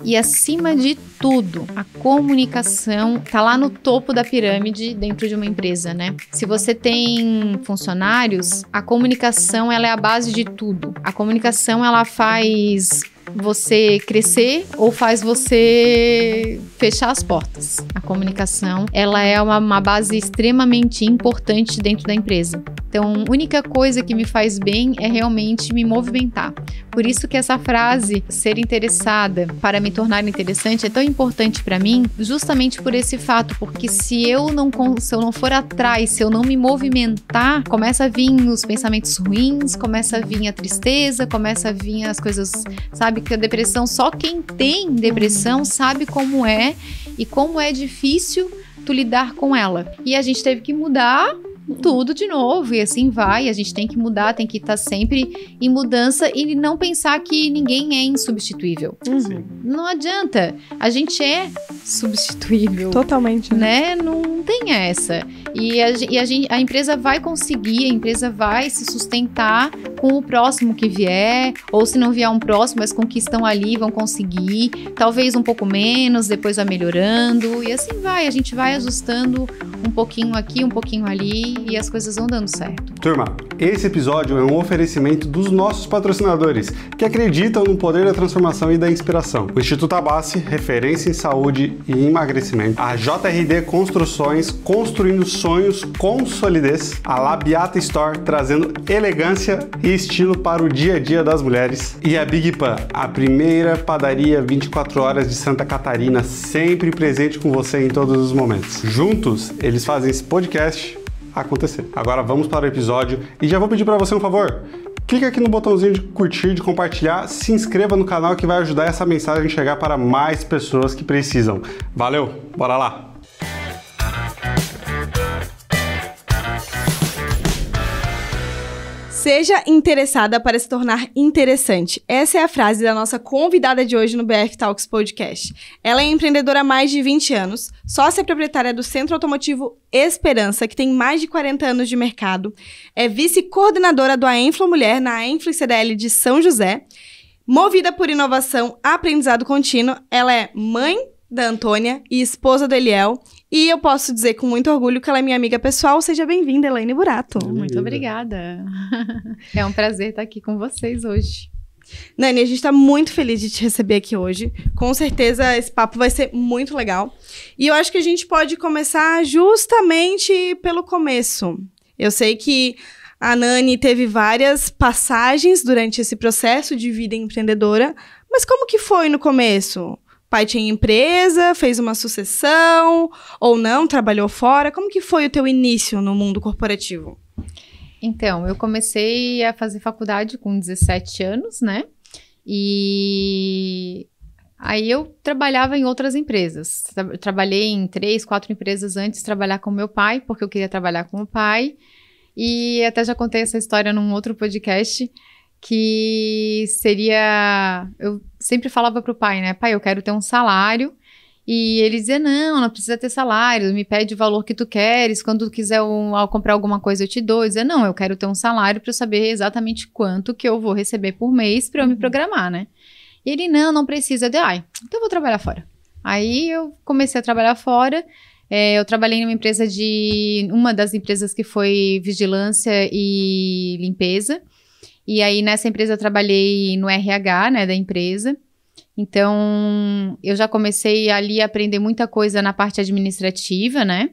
E acima de tudo, a comunicação tá lá no topo da pirâmide dentro de uma empresa, né? Se você tem funcionários, a comunicação ela é a base de tudo. A comunicação ela faz você crescer ou faz você fechar as portas. A comunicação, ela é uma base extremamente importante dentro da empresa. Então, a única coisa que me faz bem é realmente me movimentar. Por isso que essa frase, ser interessada para me tornar interessante, é tão importante para mim, justamente por esse fato, porque se eu não for atrás, se eu não me movimentar, começa a vir os pensamentos ruins, começa a vir a tristeza, começa a vir as coisas, sabe, que a depressão, só quem tem depressão sabe como é e como é difícil tu lidar com ela. E a gente teve que mudar tudo de novo, e assim vai, a gente tem que mudar, tem que estar sempre em mudança e não pensar que ninguém é insubstituível. Não adianta, a gente é substituível. Totalmente. Né? Não tem essa. E a empresa vai conseguir, a empresa vai se sustentar com o próximo que vier, ou se não vier um próximo, mas com o que estão ali vão conseguir, talvez um pouco menos, depois vai melhorando, e assim vai, a gente vai ajustando um pouquinho aqui, um pouquinho ali, e as coisas vão dando certo. Turma, esse episódio é um oferecimento dos nossos patrocinadores, que acreditam no poder da transformação e da inspiração. O Instituto Abassi, referência em saúde e emagrecimento. A JRD Construções, construindo sonhos com solidez. A Labiata Store, trazendo elegância e estilo para o dia a dia das mulheres. E a Big Pan, a primeira padaria 24 horas de Santa Catarina, sempre presente com você em todos os momentos. Juntos, eles fazem esse podcast acontecer. Agora vamos para o episódio e já vou pedir para você um favor. Clica aqui no botãozinho de curtir, de compartilhar, se inscreva no canal que vai ajudar essa mensagem a chegar para mais pessoas que precisam. Valeu, bora lá! Seja interessada para se tornar interessante. Essa é a frase da nossa convidada de hoje no BF Talks Podcast. Ela é empreendedora há mais de 20 anos, sócia proprietária do Centro Automotivo Esperança, que tem mais de 40 anos de mercado, é vice-coordenadora do Aenflo Mulher na Aenflo CDL de São José. Movida por inovação, aprendizado contínuo, ela é mãe da Antônia e esposa do Eliel. E eu posso dizer com muito orgulho que ela é minha amiga pessoal. Seja bem-vinda, Elaine Burato. Muito obrigada. É um prazer estar aqui com vocês hoje. Nani, a gente está muito feliz de te receber aqui hoje. Com certeza esse papo vai ser muito legal. E eu acho que a gente pode começar justamente pelo começo. Eu sei que a Nani teve várias passagens durante esse processo de vida empreendedora, mas como que foi no começo? Pai tinha empresa, fez uma sucessão, ou não, trabalhou fora? Como que foi o teu início no mundo corporativo? Então, eu comecei a fazer faculdade com 17 anos, né? E aí eu trabalhava em outras empresas. Trabalhei em 3, 4 empresas antes de trabalhar com meu pai, porque eu queria trabalhar com o pai. E até já contei essa história num outro podcast, que seria... Eu sempre falava pro pai, né? Pai, eu quero ter um salário. E ele dizia, não precisa ter salário, me pede o valor que tu queres, quando tu quiser comprar alguma coisa eu te dou. Eu dizia, não, eu quero ter um salário para eu saber exatamente quanto que eu vou receber por mês para eu me programar, né? E ele, não precisa. Eu disse, então eu vou trabalhar fora. Aí eu comecei a trabalhar fora. Eu trabalhei numa empresa uma das empresas que foi vigilância e limpeza. E aí, nessa empresa, eu trabalhei no RH, né, da empresa. Então, eu já comecei ali a aprender muita coisa na parte administrativa, né?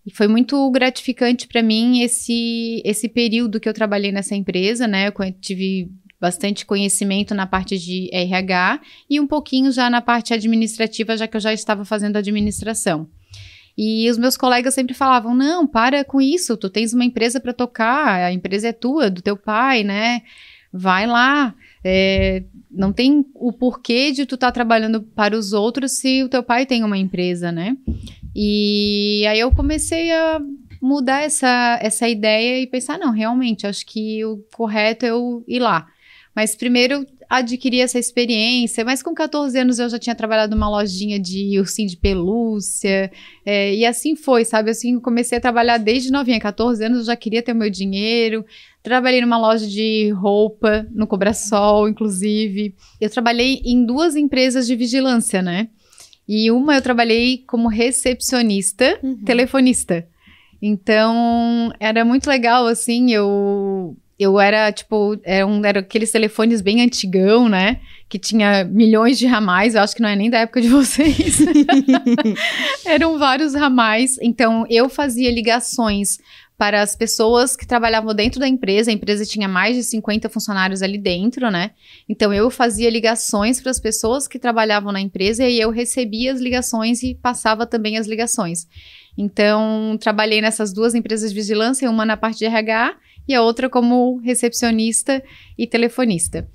E foi muito gratificante para mim esse período que eu trabalhei nessa empresa, né? Eu tive bastante conhecimento na parte de RH e um pouquinho já na parte administrativa, já que eu já estava fazendo administração. E os meus colegas sempre falavam, não, para com isso, tu tens uma empresa para tocar, a empresa é tua, do teu pai, né? Vai lá, não tem o porquê de tu estar trabalhando para os outros se o teu pai tem uma empresa, né? E aí eu comecei a mudar essa ideia e pensar, não, realmente, acho que o correto é eu ir lá. Mas primeiro adquiri essa experiência, mas com 14 anos eu já tinha trabalhado numa lojinha de ursinho de pelúcia, e assim foi, sabe? Assim, eu comecei a trabalhar desde novinha, 14 anos eu já queria ter o meu dinheiro. Trabalhei numa loja de roupa, no Cobrasol, inclusive. Eu trabalhei em 2 empresas de vigilância, né? E uma eu trabalhei como recepcionista, telefonista. Então, era muito legal, assim, eu era, tipo, era aqueles telefones bem antigão, né? Que tinha milhões de ramais, eu acho que não é nem da época de vocês. Eram vários ramais, então eu fazia ligações para as pessoas que trabalhavam dentro da empresa. A empresa tinha mais de 50 funcionários ali dentro, né? Então, eu fazia ligações para as pessoas que trabalhavam na empresa e eu recebia as ligações e passava também as ligações. Então, trabalhei nessas 2 empresas de vigilância, uma na parte de RH e a outra como recepcionista e telefonista.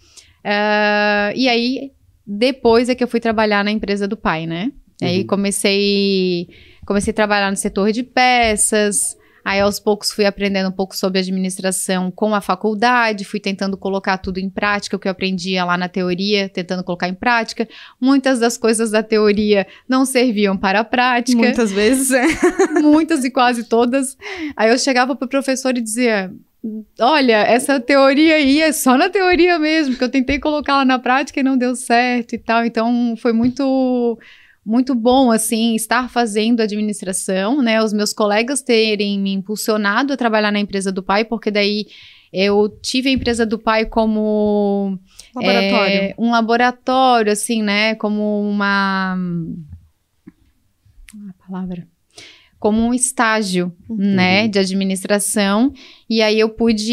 E aí, depois é que eu fui trabalhar na empresa do pai, né? Aí comecei a trabalhar no setor de peças. Aí, aos poucos, fui aprendendo um pouco sobre administração com a faculdade, fui tentando colocar tudo em prática, o que eu aprendia lá na teoria, tentando colocar em prática. Muitas das coisas da teoria não serviam para a prática. Muitas vezes, Muitas e quase todas. Aí eu chegava pro professor e dizia: olha, essa teoria aí é só na teoria mesmo, porque eu tentei colocar lá na prática e não deu certo e tal. Então, foi muito bom, assim, estar fazendo administração, né? Os meus colegas terem me impulsionado a trabalhar na empresa do pai, porque daí eu tive a empresa do pai como... Laboratório. Um laboratório, assim, né? Como uma... A palavra... Como um estágio, né, de administração, e aí eu pude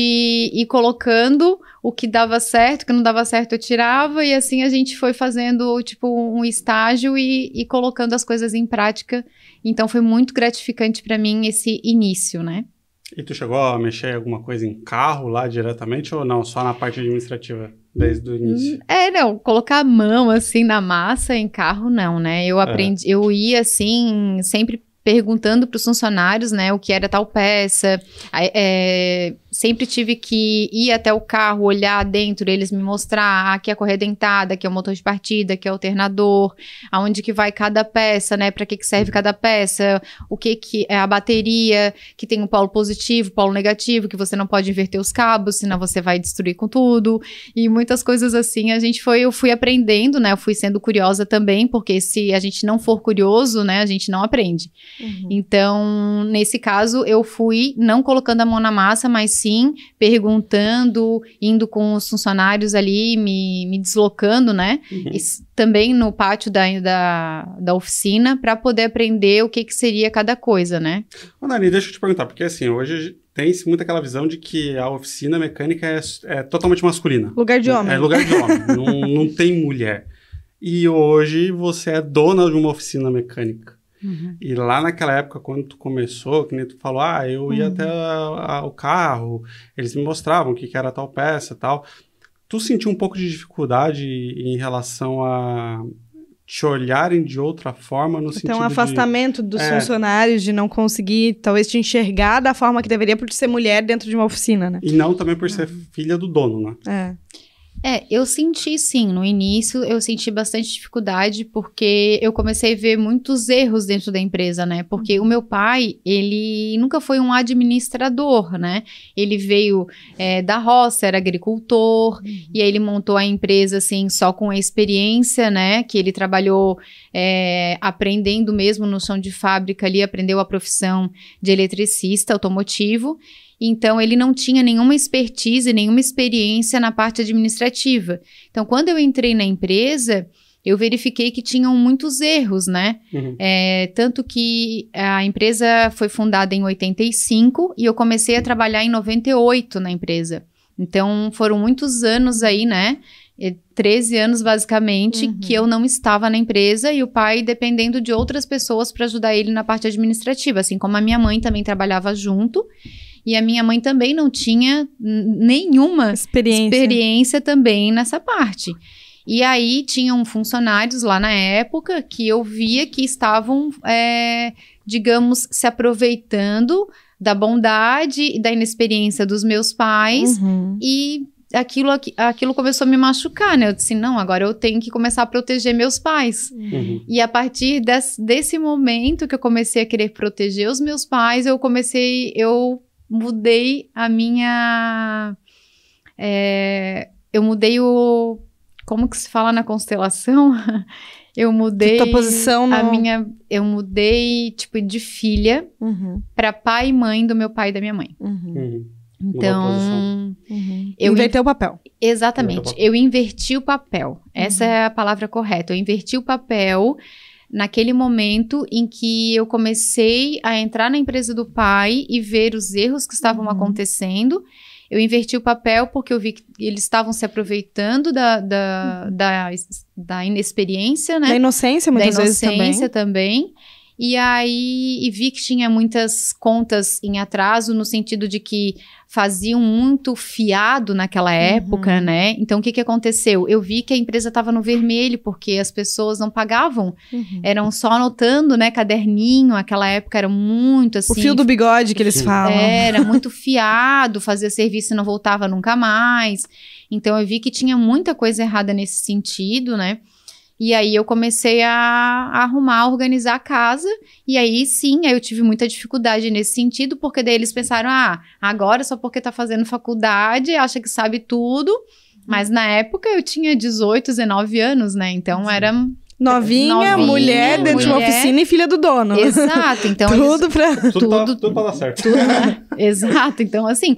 ir colocando o que dava certo, o que não dava certo eu tirava, e assim a gente foi fazendo, tipo, um estágio e colocando as coisas em prática. Então foi muito gratificante para mim esse início, né. E tu chegou a mexer em alguma coisa em carro lá diretamente ou não? Só na parte administrativa, desde o início? Não, colocar a mão, assim, na massa em carro, não, né. Eu aprendi, eu ia, assim, sempre perguntando para os funcionários, né, o que era tal peça. Sempre tive que ir até o carro, olhar dentro, eles me mostrar, aqui é a correia dentada, aqui é o motor de partida, aqui é o alternador, aonde que vai cada peça, né, para que serve cada peça, o que é a bateria, que tem um polo positivo, polo negativo, que você não pode inverter os cabos, senão você vai destruir com tudo, e muitas coisas assim, eu fui aprendendo, né, eu fui sendo curiosa também, porque se a gente não for curioso, né, a gente não aprende. Então, nesse caso, eu fui não colocando a mão na massa, mas sim perguntando, indo com os funcionários ali, me deslocando, né? Também no pátio da oficina, para poder aprender o que seria cada coisa, né? Nani, deixa eu te perguntar, porque assim, hoje tem-se muito aquela visão de que a oficina mecânica é totalmente masculina. Lugar de homem. É lugar de homem, não tem mulher. E hoje você é dona de uma oficina mecânica. E lá naquela época, quando tu começou, que nem tu falou, eu ia até o carro, eles me mostravam o que era tal peça e tal. Tu sentiu um pouco de dificuldade em relação a te olharem de outra forma no sentido um afastamento dos funcionários, de não conseguir, talvez, te enxergar da forma que deveria por ser mulher dentro de uma oficina, né? E não também por ser filha do dono, né? Eu senti sim, no início eu senti bastante dificuldade porque eu comecei a ver muitos erros dentro da empresa, né, porque o meu pai, ele nunca foi um administrador, né, ele veio da roça, era agricultor, e aí ele montou a empresa assim só com a experiência, né, que ele trabalhou aprendendo mesmo no chão de fábrica ali, aprendeu a profissão de eletricista automotivo. Então, ele não tinha nenhuma expertise, nenhuma experiência na parte administrativa. Então, quando eu entrei na empresa, eu verifiquei que tinham muitos erros, né? Tanto que a empresa foi fundada em 85 e eu comecei a trabalhar em 98 na empresa. Então, foram muitos anos aí, né? 13 anos, basicamente, que eu não estava na empresa e o pai dependendo de outras pessoas para ajudar ele na parte administrativa, assim como a minha mãe também trabalhava junto. E a minha mãe também não tinha nenhuma experiência também nessa parte. E aí, tinham funcionários lá na época que eu via que estavam, digamos, se aproveitando da bondade e da inexperiência dos meus pais e aquilo começou a me machucar, né? Eu disse, não, agora eu tenho que começar a proteger meus pais. E a partir desse momento que eu comecei a querer proteger os meus pais, eu mudei a minha... eu mudei o... Como que se fala na constelação? Eu mudei tua posição eu mudei, tipo, de filha para pai e mãe do meu pai e da minha mãe. Então, eu inverteu o papel. Exatamente, eu inverti o papel. Essa é a palavra correta. Eu inverti o papel naquele momento em que eu comecei a entrar na empresa do pai e ver os erros que estavam acontecendo. Eu inverti o papel porque eu vi que eles estavam se aproveitando da inexperiência, né? Da inocência, muitas vezes também. Da inocência também. E aí, vi que tinha muitas contas em atraso, no sentido de que faziam muito fiado naquela época, né? Então, o que aconteceu? Eu vi que a empresa estava no vermelho, porque as pessoas não pagavam. Eram só anotando, né? Caderninho, aquela época era muito assim... O fio do bigode que eles falam. Era muito fiado, fazia serviço e não voltava nunca mais. Então, eu vi que tinha muita coisa errada nesse sentido, né? E aí eu comecei a arrumar, a organizar a casa, e aí sim, aí eu tive muita dificuldade nesse sentido, porque daí eles pensaram, agora só porque tá fazendo faculdade, acha que sabe tudo, mas na época eu tinha 18, 19 anos, né, então era... Novinha, mulher dentro de uma oficina e filha do dono. Exato, então... Tudo pra dar certo. Tudo, né? Exato, então assim...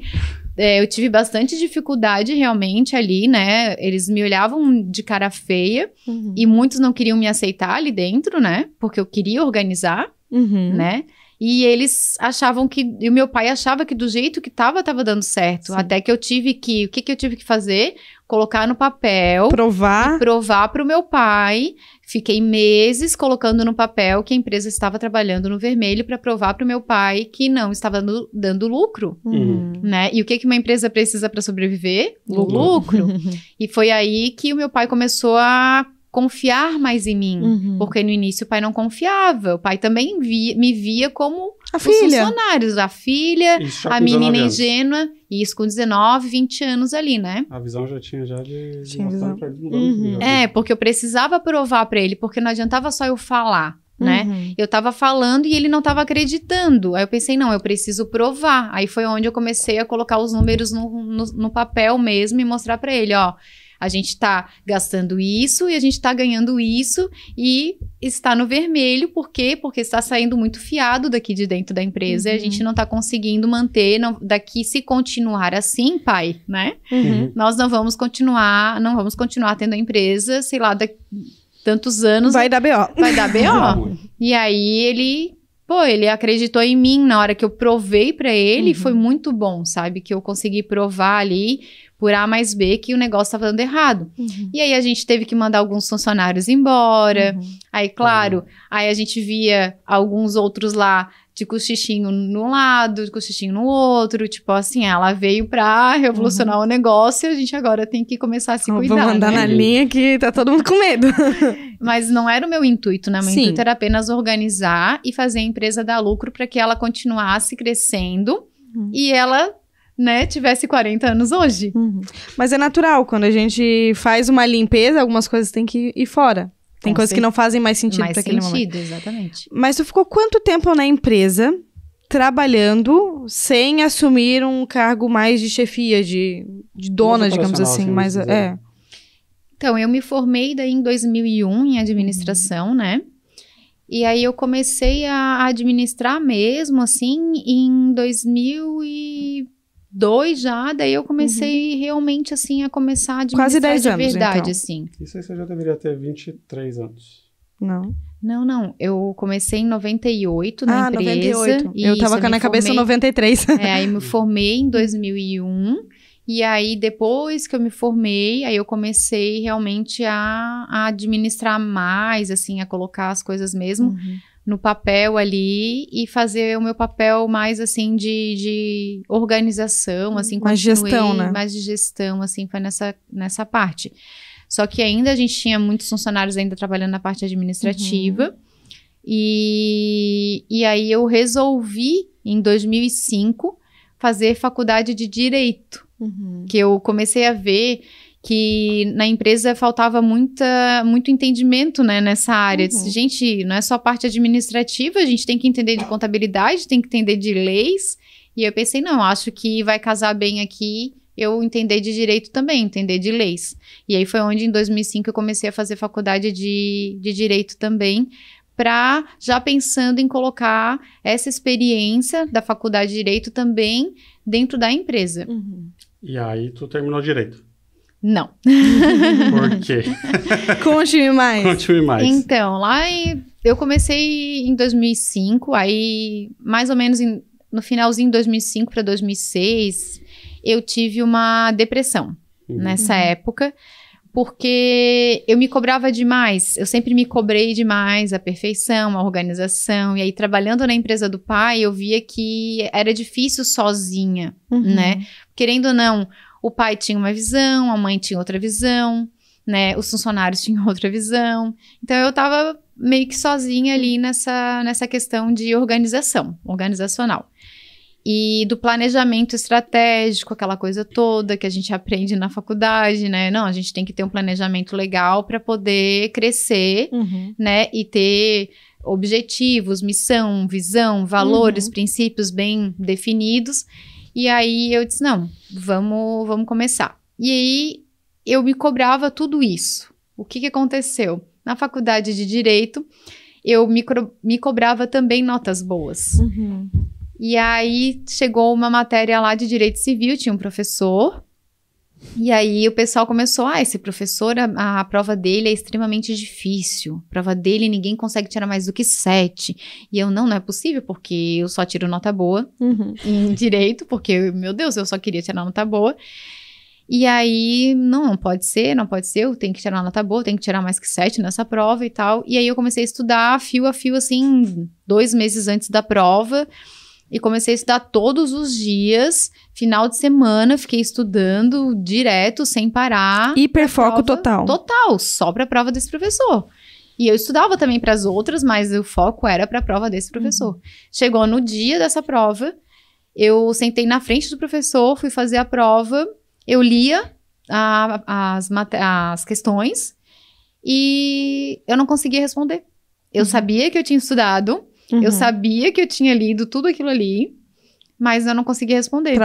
eu tive bastante dificuldade realmente ali, né? Eles me olhavam de cara feia e muitos não queriam me aceitar ali dentro, né? Porque eu queria organizar, né? E eles achavam que... E o meu pai achava que do jeito que tava dando certo. Sim. Até que eu tive que... O que eu tive que fazer? Colocar no papel. Provar pro meu pai. Fiquei meses colocando no papel que a empresa estava trabalhando no vermelho para provar pro meu pai que não estava dando lucro, né? E o que uma empresa precisa para sobreviver? Lucro. E foi aí que o meu pai começou a confiar mais em mim, porque no início o pai não confiava, o pai também me via como os funcionários, a filha, a menina ingênua, e isso com 19, 20 anos ali, né? A visão já tinha de visão. Pra ele porque eu precisava provar pra ele, porque não adiantava só eu falar, né? Eu tava falando e ele não tava acreditando, aí eu pensei, não, eu preciso provar, aí foi onde eu comecei a colocar os números no papel mesmo e mostrar pra ele, ó, a gente tá gastando isso e a gente tá ganhando isso e está no vermelho. Por quê? Porque está saindo muito fiado daqui de dentro da empresa e a gente não tá conseguindo manter. Daqui, se continuar assim, pai, né? Nós não vamos continuar tendo a empresa, sei lá, daqui tantos anos. Vai dar B.O. Vai dar B.O. E aí ele acreditou em mim na hora que eu provei pra ele, foi muito bom, sabe? Que eu consegui provar ali, por A mais B, que o negócio estava dando errado. E aí a gente teve que mandar alguns funcionários embora. Aí, claro, aí a gente via alguns outros lá de cochichinho num lado, de cochichinho no outro. Tipo assim, ela veio pra revolucionar o negócio e a gente agora tem que começar a se cuidar. Vamos andar na linha que tá todo mundo com medo. Mas não era o meu intuito, né? Meu intuito era apenas organizar e fazer a empresa dar lucro para que ela continuasse crescendo e ela... né, tivesse 40 anos hoje. Mas é natural, quando a gente faz uma limpeza, algumas coisas têm que ir fora. Tem coisas que não fazem mais sentido para aquele momento. Exatamente. Mas tu ficou quanto tempo na empresa, trabalhando, sem assumir um cargo mais de chefia, de dona, digamos assim? Mais, Então, eu me formei daí em 2001 em administração, né? E aí eu comecei a administrar mesmo, assim, em 2002 já, daí eu comecei realmente, assim, a começar a administrar quase 10 anos, de verdade, então. assim. Isso aí você já deveria ter 23 anos. Não. Não, eu comecei em 98 na empresa. 98. Eu tava na cabeça 93. Aí me formei em 2001, e aí depois que eu me formei, aí eu comecei realmente a administrar mais, assim, a colocar as coisas mesmo no papel ali e fazer o meu papel mais, assim, de organização, assim. Mais gestão, né? Mais de gestão, assim, foi nessa parte. Só que ainda a gente tinha muitos funcionários ainda trabalhando na parte administrativa. E aí eu resolvi, em 2005, fazer faculdade de Direito, Que eu comecei a ver que na empresa faltava muito entendimento, né, nessa área. Gente, não é só a parte administrativa, a gente tem que entender de contabilidade, tem que entender de leis. E eu pensei, não, acho que vai casar bem aqui eu entender de direito também, entender de leis. E aí foi onde, em 2005, eu comecei a fazer faculdade de direito também, já pensando em colocar essa experiência da faculdade de direito também dentro da empresa. E aí tu terminou direito? Não. Por quê? Conte-me mais. Conte-me mais. Então, eu comecei em 2005, aí mais ou menos no finalzinho de 2005 para 2006, eu tive uma depressão nessa época, porque eu me cobrava demais, eu sempre me cobrei demais a perfeição, a organização, e aí trabalhando na empresa do pai, eu via que era difícil sozinha, né? Querendo ou não, o pai tinha uma visão, a mãe tinha outra visão, né? Os funcionários tinham outra visão, então eu tava meio que sozinha ali nessa questão de organizacional. E do planejamento estratégico, aquela coisa toda que a gente aprende na faculdade, né? Não, a gente tem que ter um planejamento legal para poder crescer, né? E ter objetivos, missão, visão, valores, princípios bem definidos. E aí eu disse, não, vamos começar. E aí eu me cobrava tudo isso. O que aconteceu? Na faculdade de Direito, eu me cobrava também notas boas. E aí chegou uma matéria lá de Direito Civil, tinha um professor, e aí o pessoal começou, esse professor, a prova dele é extremamente difícil, a prova dele ninguém consegue tirar mais do que 7. E eu, não é possível, porque eu só tiro nota boa em Direito, porque, meu Deus, eu só queria tirar nota boa. E aí, não pode ser, eu tenho que tirar nota boa, tenho que tirar mais que 7 nessa prova e tal. E aí eu comecei a estudar fio a fio, assim, 2 meses antes da prova, e comecei a estudar todos os dias, final de semana, fiquei estudando direto, sem parar. Hiperfoco total. Total, só para a prova desse professor. E eu estudava também para as outras, mas o foco era para a prova desse professor. Chegou no dia dessa prova, eu sentei na frente do professor, fui fazer a prova, eu lia as questões e eu não conseguia responder. Eu sabia que eu tinha estudado, eu sabia que eu tinha lido tudo aquilo ali, mas eu não conseguia responder.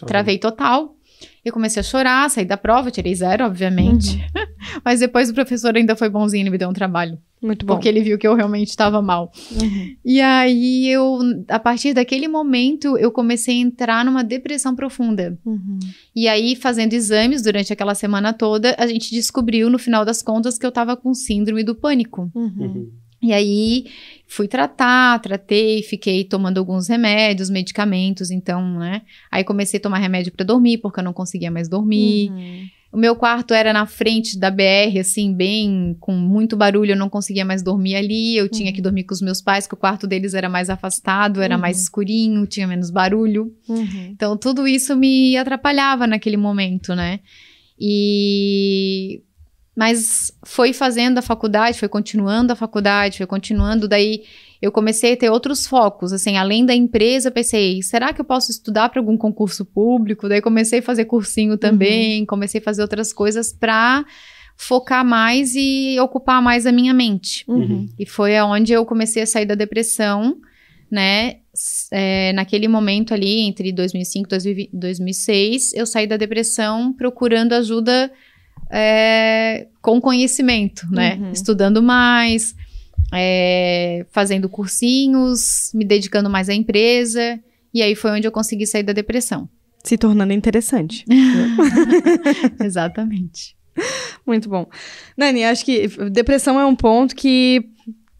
Travei total. Eu comecei a chorar, saí da prova, tirei 0, obviamente. Mas depois o professor ainda foi bonzinho, ele me deu um trabalho. Muito bom. Porque ele viu que eu realmente estava mal. E aí, a partir daquele momento, eu comecei a entrar numa depressão profunda. E aí, fazendo exames durante aquela semana toda, a gente descobriu, no final das contas, que eu estava com síndrome do pânico. E aí, fui tratei, fiquei tomando alguns remédios, medicamentos, então, né? Aí comecei a tomar remédio pra dormir, porque eu não conseguia mais dormir. O meu quarto era na frente da BR, assim, bem, com muito barulho, eu não conseguia mais dormir ali. Eu tinha que dormir com os meus pais, que o quarto deles era mais afastado, era mais escurinho, tinha menos barulho. Então, tudo isso me atrapalhava naquele momento, né? Mas foi fazendo a faculdade, foi continuando, daí eu comecei a ter outros focos, assim, além da empresa, pensei, será que eu posso estudar para algum concurso público? Daí comecei a fazer cursinho também, comecei a fazer outras coisas para focar mais e ocupar mais a minha mente. E foi aonde eu comecei a sair da depressão, né? Naquele momento ali, entre 2005 e 2006, eu saí da depressão procurando ajuda com conhecimento, né? Estudando mais, fazendo cursinhos, me dedicando mais à empresa. E aí foi onde eu consegui sair da depressão. Se tornando interessante. Exatamente. Muito bom. Nani, acho que depressão é um ponto que,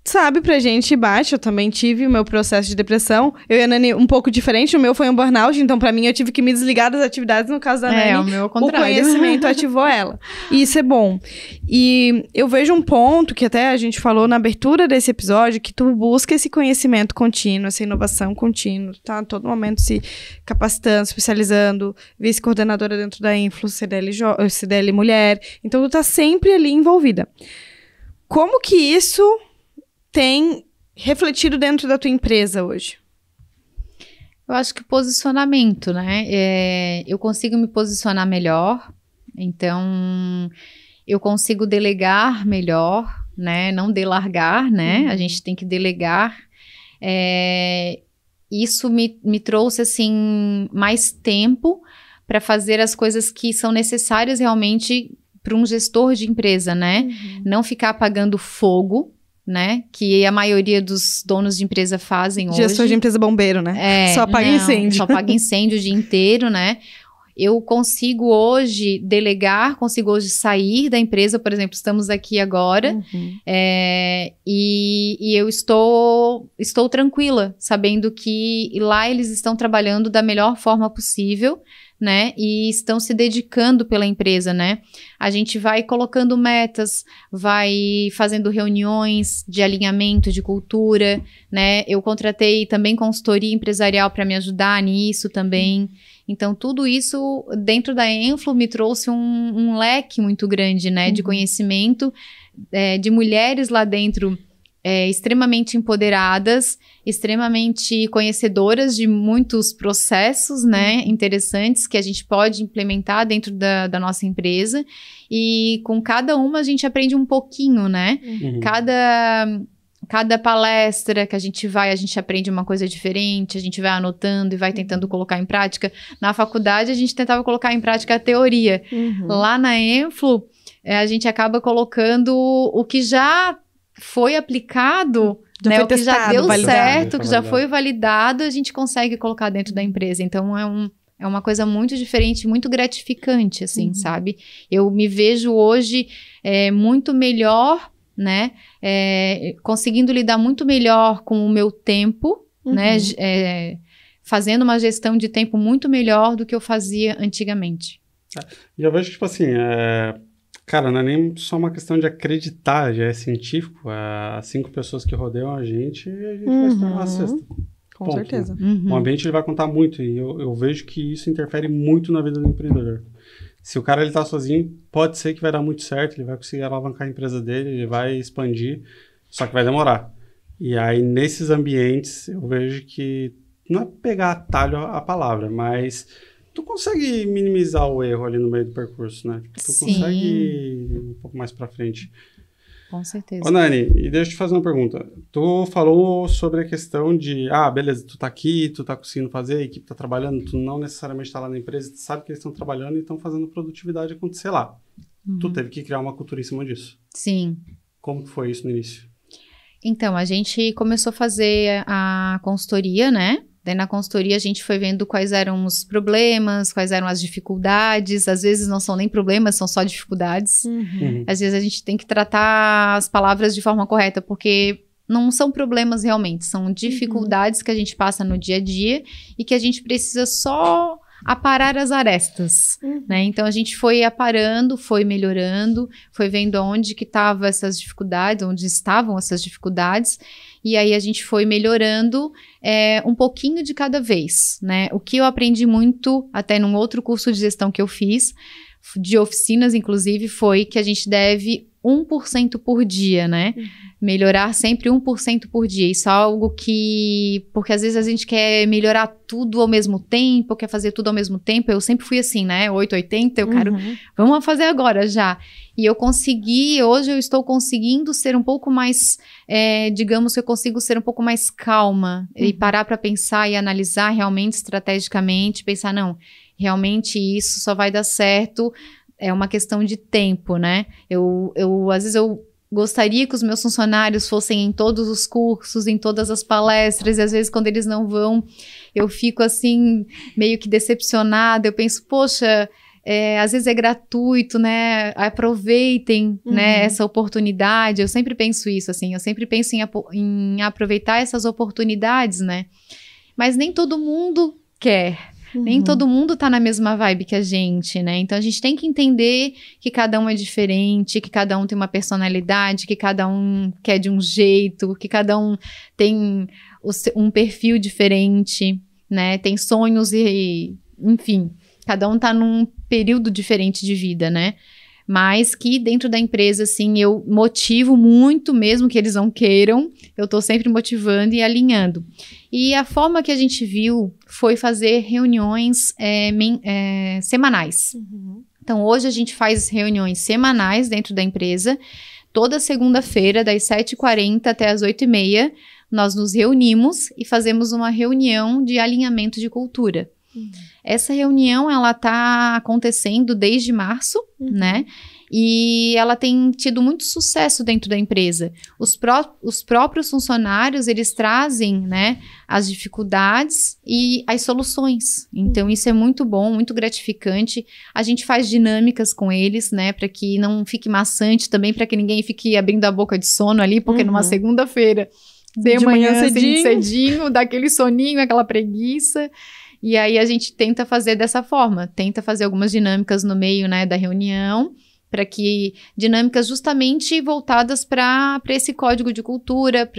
sabe, pra gente bate. Eu também tive o meu processo de depressão. Eu e a Nani um pouco diferente. O meu foi um burnout, então pra mim eu tive que me desligar das atividades. No caso da Nani, o meu ao contrário. O conhecimento ativou ela. E isso é bom. E eu vejo um ponto que até a gente falou na abertura desse episódio, que tu busca esse conhecimento contínuo, essa inovação contínua, tá? Todo momento se capacitando, especializando, vice-coordenadora dentro da Influ, CDL Mulher. Então tu tá sempre ali envolvida. Como que isso tem refletido dentro da tua empresa hoje? Eu acho que posicionamento, né? Eu consigo me posicionar melhor, então eu consigo delegar melhor, né? Não delargar, né? A gente tem que delegar. Isso me trouxe, assim, mais tempo para fazer as coisas que são necessárias realmente para um gestor de empresa, né? Não ficar apagando fogo, né? Que a maioria dos donos de empresa fazem hoje. Gestor de empresa bombeiro, né? Só apaga incêndio. Só apaga incêndio o dia inteiro, né? Eu consigo hoje delegar, consigo hoje sair da empresa, por exemplo, estamos aqui agora, e eu estou tranquila, sabendo que lá eles estão trabalhando da melhor forma possível, né, e estão se dedicando pela empresa, né. A gente vai colocando metas, vai fazendo reuniões de alinhamento, de cultura, né. Eu contratei também consultoria empresarial para me ajudar nisso também. Então, tudo isso dentro da Enflo me trouxe um leque muito grande, né, de conhecimento, de mulheres lá dentro extremamente empoderadas, extremamente conhecedoras de muitos processos, né, interessantes que a gente pode implementar dentro da nossa empresa, e com cada uma a gente aprende um pouquinho, né, cada palestra que a gente aprende uma coisa diferente, a gente vai anotando e vai tentando colocar em prática. Na faculdade a gente tentava colocar em prática a teoria, lá na Enflo a gente acaba colocando o que já foi aplicado, né, o que já deu certo, que já foi validado, a gente consegue colocar dentro da empresa. Então, é uma coisa muito diferente, muito gratificante, assim, sabe? Eu me vejo hoje muito melhor, né? Conseguindo lidar muito melhor com o meu tempo, né? Fazendo uma gestão de tempo muito melhor do que eu fazia antigamente. E eu vejo, tipo assim, cara, não é nem só uma questão de acreditar, já é científico. As 5 pessoas que rodeiam a gente vai se tornar uma cesta. Com certeza. O ambiente ele vai contar muito, e eu vejo que isso interfere muito na vida do empreendedor. Se o cara ele tá sozinho, pode ser que vai dar muito certo, ele vai conseguir alavancar a empresa dele, ele vai expandir, só que vai demorar. E aí, nesses ambientes, eu vejo que não é pegar atalho a palavra, mas tu consegue minimizar o erro ali no meio do percurso, né? Tu consegue ir um pouco mais pra frente. Com certeza. Ô, Nani, e deixa eu te fazer uma pergunta. Tu falou sobre a questão de, beleza, tu tá aqui, tu tá conseguindo fazer, a equipe tá trabalhando, tu não necessariamente tá lá na empresa, tu sabe que eles estão trabalhando e estão fazendo produtividade acontecer lá. Tu teve que criar uma cultura em cima disso. Sim. Como que foi isso no início? Então, a gente começou a fazer a consultoria, né? Daí na consultoria a gente foi vendo quais eram os problemas, quais eram as dificuldades. Às vezes não são nem problemas, são só dificuldades. Às vezes a gente tem que tratar as palavras de forma correta, porque não são problemas realmente, são dificuldades que a gente passa no dia a dia e que a gente precisa só aparar as arestas, né? Então a gente foi aparando, foi melhorando, foi vendo onde que estavam essas dificuldades, onde estavam essas dificuldades, e aí a gente foi melhorando um pouquinho de cada vez, né? O que eu aprendi muito, até num outro curso de gestão que eu fiz, de oficinas inclusive, foi que a gente deve 1% por dia, né? Melhorar sempre 1% por dia. Isso é algo que... Porque às vezes a gente quer melhorar tudo ao mesmo tempo, quer fazer tudo ao mesmo tempo. Eu sempre fui assim, né? 880, eu quero... Vamos fazer agora já. E eu consegui... Hoje eu estou conseguindo ser um pouco mais... digamos que eu consigo ser um pouco mais calma. E parar para pensar e analisar realmente estrategicamente. Pensar, não, realmente isso só vai dar certo... É uma questão de tempo, né? Às vezes eu gostaria que os meus funcionários fossem em todos os cursos, em todas as palestras, e às vezes quando eles não vão, eu fico assim, meio que decepcionada. Eu penso, poxa, às vezes é gratuito, né? Aproveitem, né, essa oportunidade. Eu sempre penso isso, assim, eu sempre penso em aproveitar essas oportunidades, né? Mas nem todo mundo quer. Nem todo mundo tá na mesma vibe que a gente, né? Então, a gente tem que entender que cada um é diferente, que cada um tem uma personalidade, que cada um quer de um jeito, que cada um tem um perfil diferente, né? Tem sonhos e enfim, cada um tá num período diferente de vida, né? mas que dentro da empresa, assim, eu motivo muito, mesmo que eles não queiram, eu tô sempre motivando e alinhando. E a forma que a gente viu foi fazer reuniões semanais. Então, hoje a gente faz reuniões semanais dentro da empresa. Toda segunda-feira, das 7h40 até as 8h30, nós nos reunimos e fazemos uma reunião de alinhamento de cultura. Essa reunião, ela tá acontecendo desde março, né? E ela tem tido muito sucesso dentro da empresa. Os próprios funcionários, eles trazem, né, as dificuldades e as soluções. Então, isso é muito bom, muito gratificante. A gente faz dinâmicas com eles, né, para que não fique maçante também, para que ninguém fique abrindo a boca de sono ali, porque numa segunda-feira, de manhã cedinho, dá aquele soninho, aquela preguiça. E aí, a gente tenta fazer dessa forma. Tenta fazer algumas dinâmicas no meio, né, da reunião, para que dinâmicas justamente voltadas para esse código de cultura,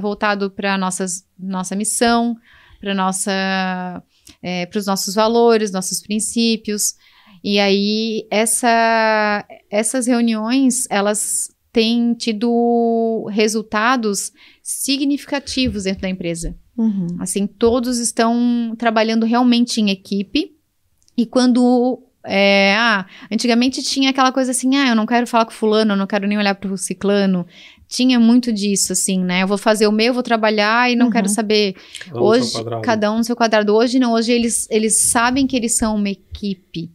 voltado para nossa missão, para os nossos valores, nossos princípios. E aí, essas reuniões, elas têm tido resultados significativos dentro da empresa. Assim, todos estão trabalhando realmente em equipe. E quando... antigamente tinha aquela coisa assim, eu não quero falar com fulano, eu não quero nem olhar pro ciclano. Tinha muito disso, assim, né? Eu vou fazer o meu, eu vou trabalhar e não quero saber. Hoje, cada um no seu quadrado. Hoje não, hoje eles sabem que eles são uma equipe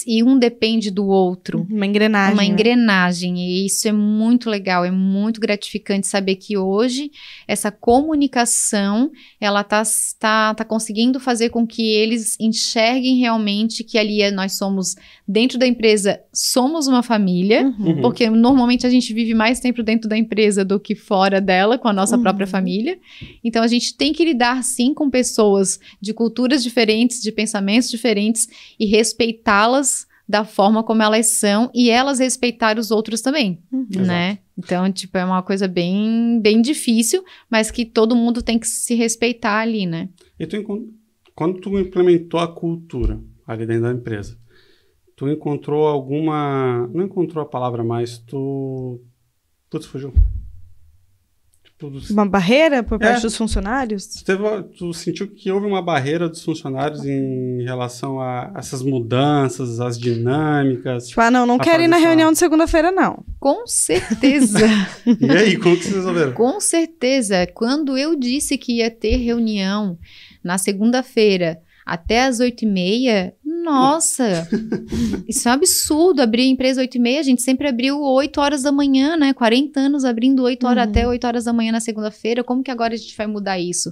e um depende do outro. Uma engrenagem. Uma engrenagem. E isso é muito legal, é muito gratificante saber que hoje essa comunicação, ela tá conseguindo fazer com que eles enxerguem realmente que ali nós somos, dentro da empresa, somos uma família, porque normalmente a gente vive mais tempo dentro da empresa do que fora dela, com a nossa própria família. Então, a gente tem que lidar, sim, com pessoas de culturas diferentes, de pensamentos diferentes e respeitá-las da forma como elas são e elas respeitar os outros também, né? Então, tipo, é uma coisa bem, bem difícil, mas que todo mundo tem que se respeitar ali, né? E quando tu implementou a cultura ali dentro da empresa, tu encontrou alguma... Não encontrou a palavra, mas tu... Putz, fugiu. Uma barreira por parte dos funcionários? Tu sentiu que houve uma barreira dos funcionários em relação a essas mudanças, as dinâmicas? Tipo, não quero ir na reunião de segunda-feira, não. Com certeza. E aí, como que vocês resolveram? Com certeza. Quando eu disse que ia ter reunião na segunda-feira até as 8h30, nossa, isso é um absurdo, abrir a empresa 8h30, a gente sempre abriu 8 horas da manhã, né, 40 anos abrindo 8 horas até 8 horas da manhã na segunda-feira, como que agora a gente vai mudar isso?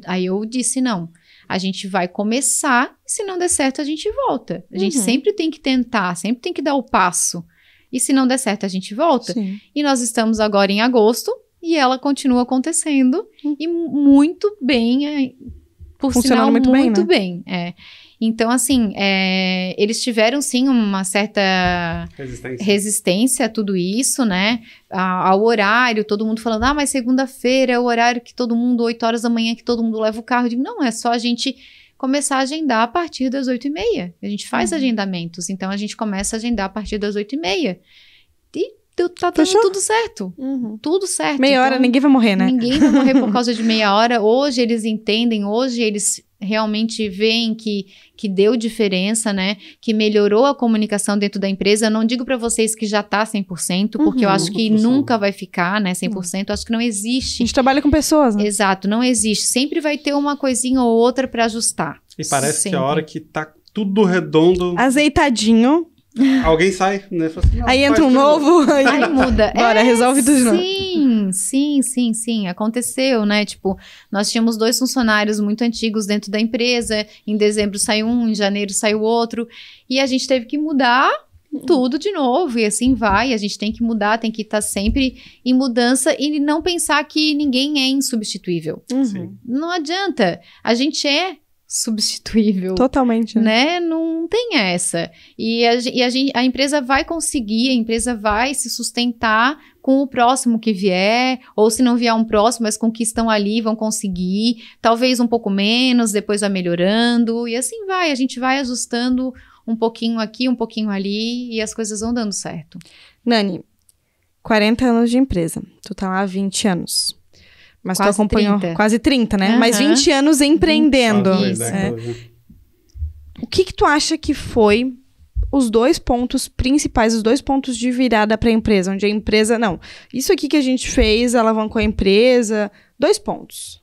Aí eu disse, não, a gente vai começar, e se não der certo a gente volta, a gente sempre tem que tentar, sempre tem que dar o passo, e se não der certo a gente volta. Sim. E nós estamos agora em agosto, e ela continua acontecendo, e muito bem, por sinal, muito bem. Então, assim, eles tiveram, sim, uma certa resistência a tudo isso, né? Ao horário, todo mundo falando, mas segunda-feira é o horário que todo mundo, 8 horas da manhã, que todo mundo leva o carro. Eu digo, não, é só a gente começar a agendar a partir das 8h30. A gente faz agendamentos, então a gente começa a agendar a partir das 8h30. E tá dando tudo certo. Tudo certo. Meia hora, ninguém vai morrer, né? Ninguém vai morrer por causa de meia hora. Hoje eles entendem, hoje eles realmente veem que deu diferença, né? Que melhorou a comunicação dentro da empresa. Eu não digo para vocês que já tá 100%, porque eu acho que nunca vai ficar, né? 100%. Eu acho que não existe. A gente trabalha com pessoas, né? Exato, não existe. Sempre vai ter uma coisinha ou outra para ajustar. E parece que a hora que tá tudo redondo... Azeitadinho... Alguém sai, né? Assim, aí entra um novo, aí muda. Bora, resolve tudo de novo. Sim. Aconteceu, né? Tipo, nós tínhamos 2 funcionários muito antigos dentro da empresa. Em dezembro saiu um, em janeiro saiu outro. E a gente teve que mudar tudo de novo. E assim vai. A gente tem que mudar, tem que estar sempre em mudança e não pensar que ninguém é insubstituível. Não adianta. A gente é substituível. Totalmente. Né? Não tem essa. E a empresa vai conseguir, a empresa vai se sustentar com o próximo que vier, ou se não vier um próximo, mas com que estão ali vão conseguir, talvez um pouco menos, depois vai melhorando, e assim vai, a gente vai ajustando um pouquinho aqui, um pouquinho ali, e as coisas vão dando certo. Nani, 40 anos de empresa. Tu tá lá há 20 anos. Mas Quase tu acompanhou 30. quase 30, né? Uhum. Mas 20 anos empreendendo. Isso. O que tu acha que foi os 2 pontos principais, os 2 pontos de virada para a empresa? Onde a empresa, não, isso aqui que a gente fez, alavancou a empresa. 2 pontos.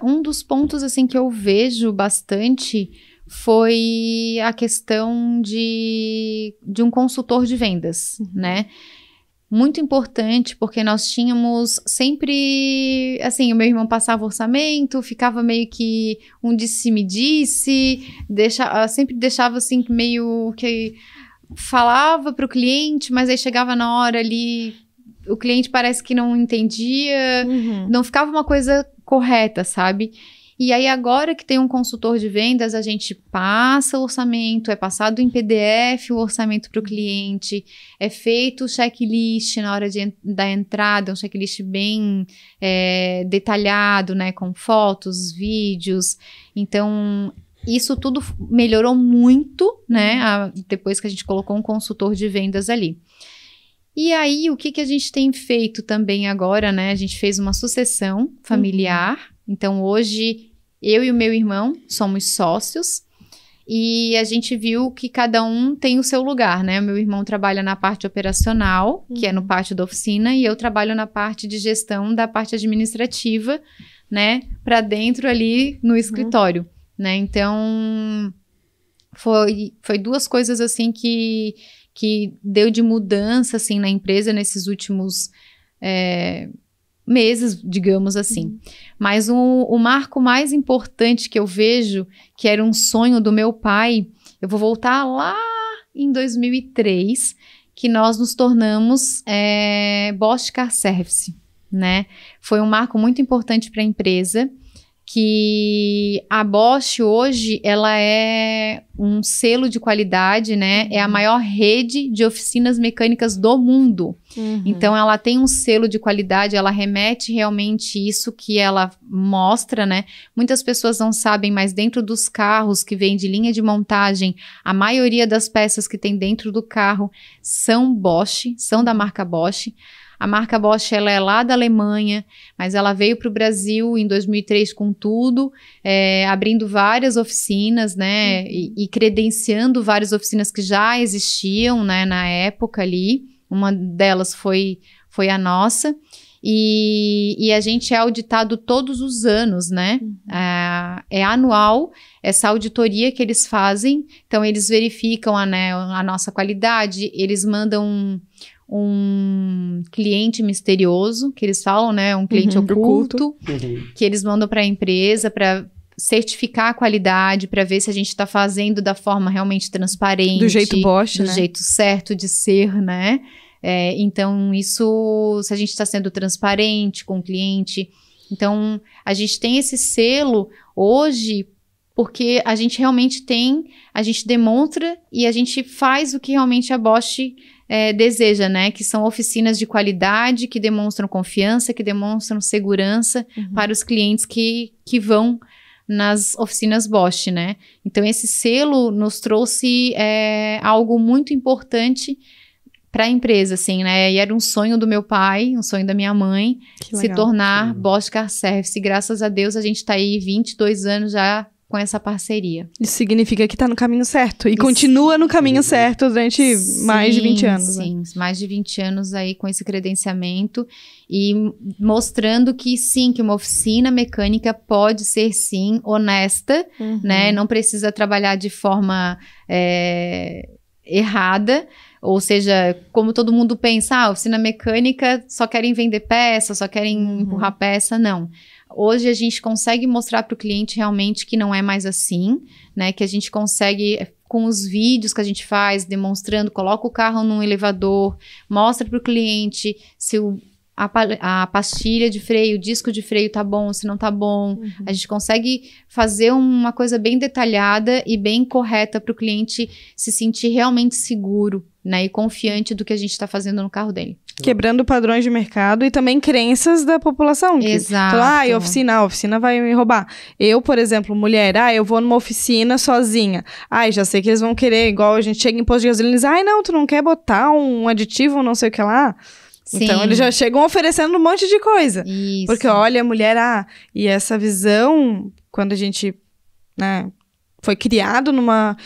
Um dos pontos, assim, que eu vejo bastante foi a questão de um consultor de vendas, né? Muito importante, porque nós tínhamos sempre, assim, o meu irmão passava orçamento, ficava meio que um disse-me-disse, sempre deixava, assim, meio que falava para o cliente, mas aí chegava na hora ali, o cliente parece que não entendia, não ficava uma coisa correta, sabe? E aí, agora que tem um consultor de vendas, a gente passa o orçamento, é passado em PDF o orçamento para o cliente, é feito o checklist na hora da entrada, um checklist bem detalhado, né, com fotos, vídeos. Então, isso tudo melhorou muito, né, depois que a gente colocou um consultor de vendas ali. E aí, o que a gente tem feito também agora, né? A gente fez uma sucessão familiar. Então, hoje, eu e o meu irmão somos sócios. E a gente viu que cada um tem o seu lugar, né? O meu irmão trabalha na parte operacional, que é no pátio da oficina. E eu trabalho na parte de gestão da parte administrativa, né? Para dentro ali no escritório, né? Então, foi 2 coisas, assim, que deu de mudança, assim, na empresa nesses últimos meses, digamos assim. Mas o marco mais importante que eu vejo, que era um sonho do meu pai, eu vou voltar lá em 2003, que nós nos tornamos Bosch Car Service, né? Foi um marco muito importante para a empresa, que a Bosch hoje, ela é um selo de qualidade, né? É a maior rede de oficinas mecânicas do mundo. Então, ela tem um selo de qualidade, ela remete realmente isso que ela mostra, né? Muitas pessoas não sabem, mas dentro dos carros que vêm de linha de montagem, a maioria das peças que tem dentro do carro são Bosch, são da marca Bosch. A marca Bosch, ela é lá da Alemanha, mas ela veio para o Brasil em 2003 com tudo, abrindo várias oficinas, né, e credenciando várias oficinas que já existiam, né, na época ali. Uma delas foi a nossa. E a gente é auditado todos os anos, né? É anual essa auditoria que eles fazem. Então, eles verificam a nossa qualidade, eles mandam um cliente misterioso, que eles falam, né? Um cliente oculto, que eles mandam para a empresa para certificar a qualidade, para ver se a gente está fazendo da forma realmente transparente. Do jeito Bosch, né? Do jeito certo de ser, né? Então, isso, se a gente está sendo transparente com o cliente. Então, a gente tem esse selo hoje porque a gente realmente a gente demonstra e a gente faz o que realmente a Bosch deseja, né? Que são oficinas de qualidade, que demonstram confiança, que demonstram segurança para os clientes que vão nas oficinas Bosch, né? Então, esse selo nos trouxe algo muito importante para a empresa, assim, né? E era um sonho do meu pai, um sonho da minha mãe, se tornar Bosch Car Service. E graças a Deus, a gente está aí 22 anos já com essa parceria. Isso significa que está no caminho certo. E continua no caminho certo durante mais de 20 anos. Sim, mais de 20 anos aí com esse credenciamento e mostrando que sim, que uma oficina mecânica pode ser sim honesta, né? Não precisa trabalhar de forma errada. Ou seja, como todo mundo pensa, oficina mecânica só querem vender peça, só querem empurrar peça, não. Hoje a gente consegue mostrar para o cliente realmente que não é mais assim, né? Que a gente consegue, com os vídeos que a gente faz, demonstrando, coloca o carro num elevador, mostra para o cliente se a pastilha de freio, o disco de freio tá bom, se não tá bom. A gente consegue fazer uma coisa bem detalhada e bem correta para o cliente se sentir realmente seguro, né, e confiante do que a gente está fazendo no carro dele. Quebrando padrões de mercado e também crenças da população. Exato. Então, a oficina vai me roubar. Eu, por exemplo, mulher, eu vou numa oficina sozinha. Já sei que eles vão querer, igual a gente chega em posto de gasolina e diz, não, tu não quer botar um aditivo, não sei o que lá? Sim. Então, eles já chegam oferecendo um monte de coisa. Isso. Porque, olha, a mulher, e essa visão, quando a gente, né, foi criado numa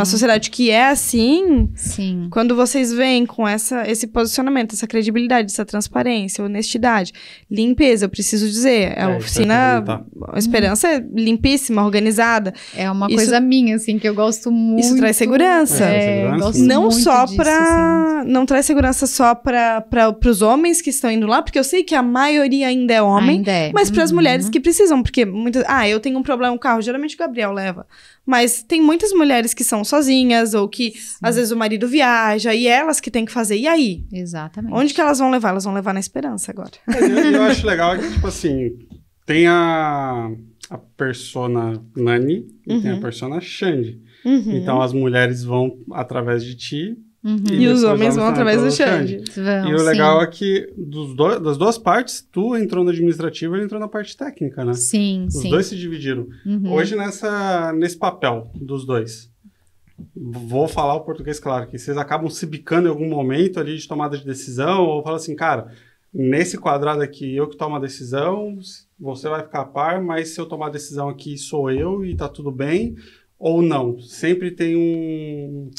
sociedade que é assim, Sim. quando vocês vêm com esse posicionamento, essa credibilidade, essa transparência, honestidade, limpeza, eu preciso dizer, a oficina, a Esperança é limpíssima, organizada. É uma coisa minha, assim, que eu gosto muito. Isso traz segurança. Não só para... Não traz segurança só para os homens que estão indo lá, porque eu sei que a maioria ainda é homem, mas para as mulheres que precisam, porque muitas... eu tenho um problema no carro, geralmente o Gabriel leva. Mas tem muitas mulheres que são sozinhas, ou que às vezes o marido viaja, e elas que têm que fazer. E aí? Exatamente. Onde que elas vão levar? Elas vão levar na Esperança agora. Eu acho legal que, tipo assim, tem a persona Nani e tem a persona Xande. Então as mulheres vão através de ti. E os homens vão através do Xande. E o legal é que das duas partes, tu entrou na administrativa e ele entrou na parte técnica, né? Sim, Os dois se dividiram. Hoje, nesse papel dos dois, vou falar o português claro, que vocês acabam se bicando em algum momento ali de tomada de decisão, ou fala assim, cara, nesse quadrado aqui, eu que tomo a decisão, você vai ficar a par, mas se eu tomar a decisão aqui, sou eu e tá tudo bem, ou não. Sempre tem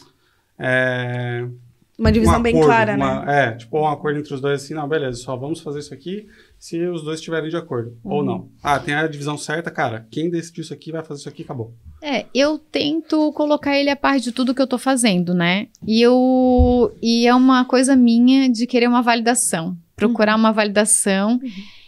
uma divisão bem clara, né? Um acordo entre os dois assim, não, beleza, só vamos fazer isso aqui se os dois estiverem de acordo, ou não. tem a divisão certa, cara, quem decidiu isso aqui vai fazer isso aqui, acabou. Eu tento colocar ele a par de tudo que eu tô fazendo, né? E é uma coisa minha de querer uma validação, procurar uma validação,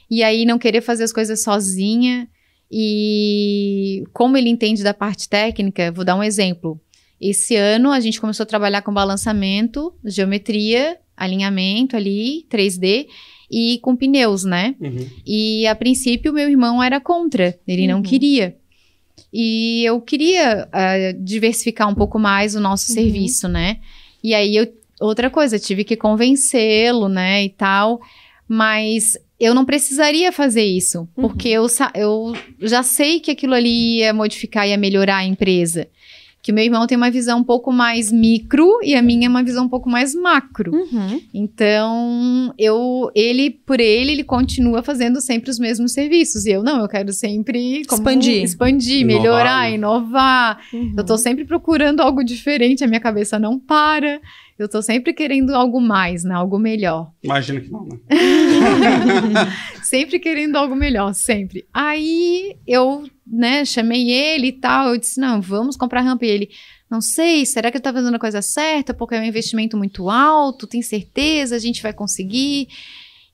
e aí não querer fazer as coisas sozinha, e como ele entende da parte técnica, vou dar um exemplo. Esse ano a gente começou a trabalhar com balançamento, geometria, alinhamento ali, 3D e com pneus, né? E a princípio meu irmão era contra, ele não queria. E eu queria diversificar um pouco mais o nosso serviço, né? E aí outra coisa, tive que convencê-lo, né, e tal, mas eu não precisaria fazer isso, porque eu já sei que aquilo ali ia modificar, ia melhorar a empresa. Que o meu irmão tem uma visão um pouco mais micro e a minha é uma visão um pouco mais macro. Então, ele continua fazendo sempre os mesmos serviços. E eu quero sempre expandir, melhorar, inovar. Eu tô sempre procurando algo diferente, a minha cabeça não para. Eu tô sempre querendo algo mais, né? Algo melhor. Imagina que não, né? Sempre querendo algo melhor, sempre. Aí eu, chamei ele e tal. Eu disse, não, vamos comprar rampa. E ele, não sei, será que eu tô fazendo a coisa certa? Porque é um investimento muito alto, tem certeza, a gente vai conseguir.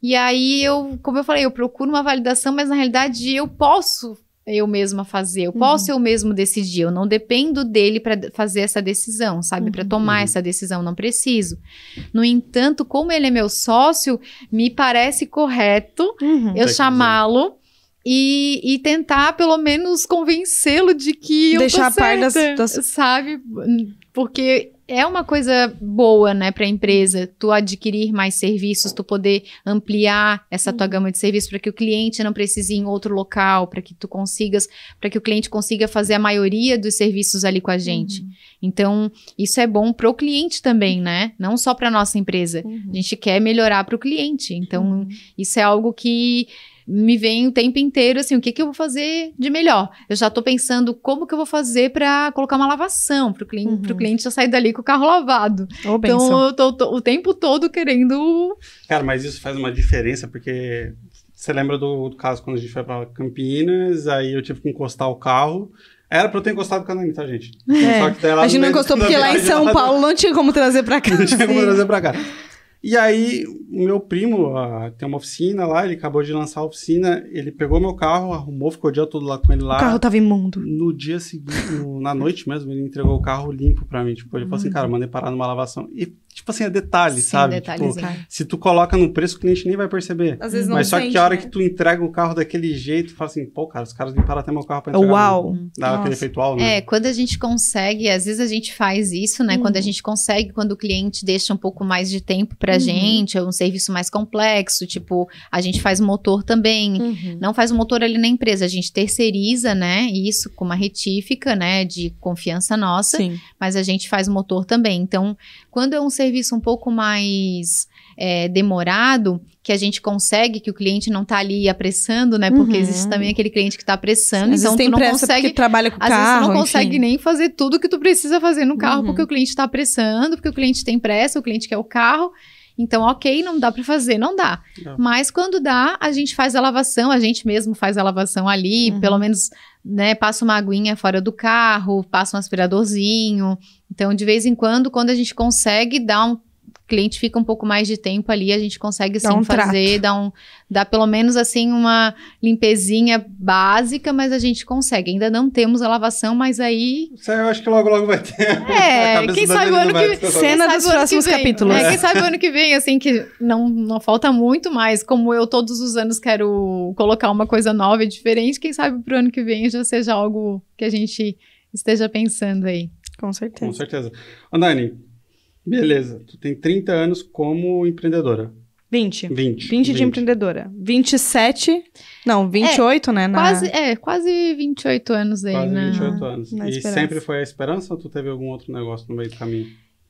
E aí como eu falei, eu procuro uma validação, mas na realidade eu posso eu mesma fazer, eu posso eu mesmo decidir, eu não dependo dele para fazer essa decisão, sabe, para tomar essa decisão, não preciso. No entanto, como ele é meu sócio, me parece correto eu chamá-lo e tentar pelo menos convencê-lo de que eu deixar tô certa, sabe, porque é uma coisa boa, né, para a empresa, tu adquirir mais serviços, tu poder ampliar essa tua gama de serviços para que o cliente não precise ir em outro local, para que o cliente consiga fazer a maioria dos serviços ali com a gente. Então, isso é bom pro cliente também, né? Não só para nossa empresa. A gente quer melhorar pro cliente. Então, isso é algo que me vem o tempo inteiro, assim, o que eu vou fazer de melhor? Eu já tô pensando como que eu vou fazer pra colocar uma lavação, pro cliente já sair dali com o carro lavado. Então, eu tô o tempo todo querendo... Cara, mas isso faz uma diferença, porque você lembra do caso quando a gente foi pra Campinas, aí eu tive que encostar o carro. Era pra eu ter encostado com a Nani, tá, gente? Só que a gente não encostou porque lá em São Paulo não tinha como trazer pra cá. Não tinha como trazer pra cá. E aí, o meu primo tem uma oficina lá, ele acabou de lançar a oficina, ele pegou meu carro, arrumou, ficou o dia todo lá com ele lá. O carro tava imundo. No dia seguinte, na noite mesmo, ele entregou o carro limpo pra mim. Tipo, ele falou assim, cara, mandei parar numa lavação. E tipo assim, é detalhe, Sim, sabe? detalhezinho. Tipo, se tu coloca no preço, o cliente nem vai perceber. Às vezes não Mas só sente, que a hora né? que tu entrega o carro daquele jeito, tu fala assim, pô, cara, os caras limparam até meu carro pra entregar. Uau! Dá aquele efeito uau, né? Quando a gente consegue, às vezes a gente faz isso, né? Quando a gente consegue, quando o cliente deixa um pouco mais de tempo pra gente, é um serviço mais complexo, tipo, a gente faz motor também, não faz o motor ali na empresa, a gente terceiriza, né? Isso com uma retífica, né? De confiança nossa, Sim. mas a gente faz o motor também. Então, quando é um serviço um pouco mais demorado, que a gente consegue, que o cliente não tá ali apressando, né? Porque existe também aquele cliente que tá apressando, Às então vezes tem tu não pressa consegue... porque trabalha com o Às vezes carro, tu não consegue enfim. nem fazer tudo que tu precisa fazer no carro, porque o cliente tá apressando, porque o cliente tem pressa, o cliente quer o carro. Então, ok, não dá pra fazer, não dá. Mas quando dá, a gente faz a lavação, a gente mesmo faz a lavação ali, pelo menos, né, passa uma aguinha fora do carro, passa um aspiradorzinho. Então, de vez em quando a gente consegue dar o cliente fica um pouco mais de tempo ali, a gente consegue sim fazer, dar pelo menos assim uma limpezinha básica, mas a gente consegue. Ainda não temos a lavação, mas aí... Isso aí eu acho que logo vai ter. Quem sabe o ano que vem. Cena dos próximos capítulos. Quem sabe o ano que vem, assim, que não falta muito, mas como eu todos os anos quero colocar uma coisa nova e diferente, quem sabe pro ano que vem já seja algo que a gente esteja pensando aí. Com certeza. Com certeza. Ô, Dani, beleza. Tu tem 30 anos como empreendedora. 20 de empreendedora. 27... Não, 28, né? Quase 28 anos aí. Quase 28 anos. Na E esperança. sempre foi a esperança ou tu teve algum outro negócio no meio do caminho?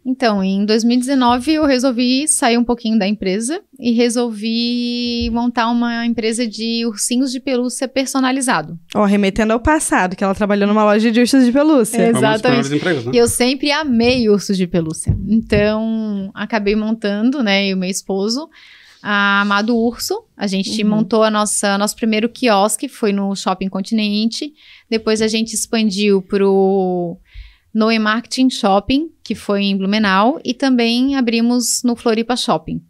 Então, em 2019 eu resolvi sair um pouquinho da empresa e resolvi montar uma empresa de ursinhos de pelúcia personalizado. Ó, remetendo ao passado, que ela trabalhou numa loja de ursos de pelúcia. É. Foi um dos Exatamente. primeiros empregos, né? E eu sempre amei ursos de pelúcia. Então, acabei montando, né, e o meu esposo, a Amado Urso. A gente montou nosso primeiro quiosque, foi no Shopping Continente. Depois a gente expandiu pro Noe Marketing Shopping, que foi em Blumenau. E também abrimos no Floripa Shopping.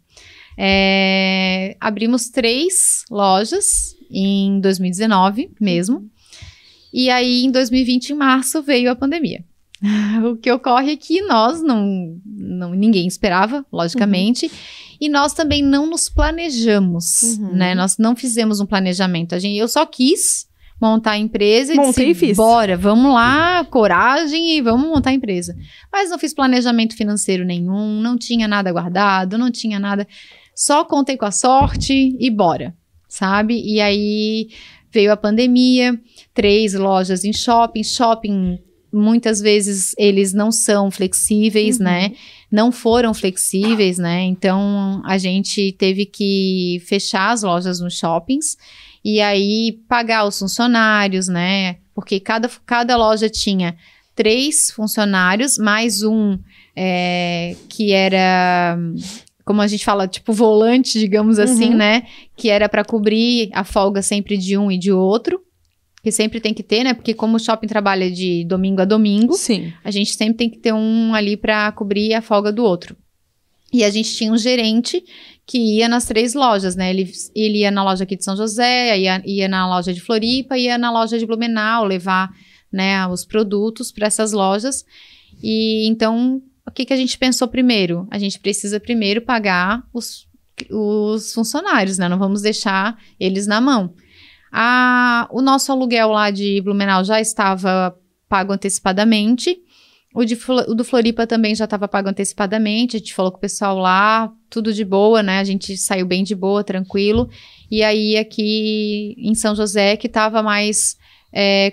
Abrimos 3 lojas em 2019 mesmo. E aí, em 2020, em março, veio a pandemia. O que ocorre é que nós ninguém esperava, logicamente, e nós também não nos planejamos, né? Nós não fizemos um planejamento. Eu só quis montar a empresa e Montei disse, e fiz. bora, vamos lá, coragem e vamos montar a empresa. Mas não fiz planejamento financeiro nenhum, não tinha nada guardado, não tinha nada, só contei com a sorte e bora, sabe? E aí veio a pandemia, 3 lojas em shopping, muitas vezes eles não são flexíveis, né? Não foram flexíveis, né? Então, a gente teve que fechar as lojas nos shoppings e aí pagar os funcionários, né? Porque cada loja tinha 3 funcionários, mais um que era... Como a gente fala, tipo volante, digamos assim, né? Que era para cobrir a folga sempre de um e de outro. Que sempre tem que ter, né? Porque como o shopping trabalha de domingo a domingo, Sim. a gente sempre tem que ter um ali para cobrir a folga do outro. E a gente tinha um gerente que ia nas 3 lojas, né? Ele ia na loja aqui de São José, ia na loja de Floripa, ia na loja de Blumenau, levar, né, os produtos para essas lojas. E então, o que a gente pensou primeiro? A gente precisa primeiro pagar os funcionários, né? Não vamos deixar eles na mão. O nosso aluguel lá de Blumenau já estava pago antecipadamente. O do Floripa também já estava pago antecipadamente. A gente falou com o pessoal lá, tudo de boa, né? A gente saiu bem de boa, tranquilo. E aí aqui em São José que estava mais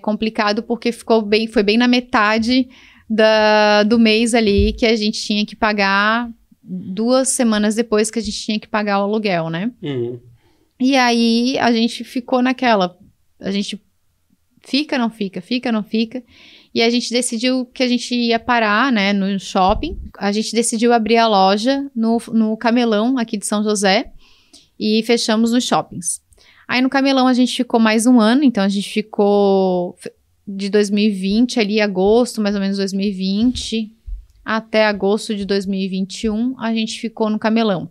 complicado porque foi bem na metade do mês ali que a gente tinha que pagar 2 semanas depois que a gente tinha que pagar o aluguel, né? E aí, a gente ficou naquela, a gente fica, não fica, e a gente decidiu que a gente ia parar, né, no shopping, a gente decidiu abrir a loja no Camelão, aqui de São José, e fechamos nos shoppings. Aí, no Camelão, a gente ficou mais um ano, então a gente ficou de 2020, ali agosto, mais ou menos 2020, até agosto de 2021, a gente ficou no Camelão.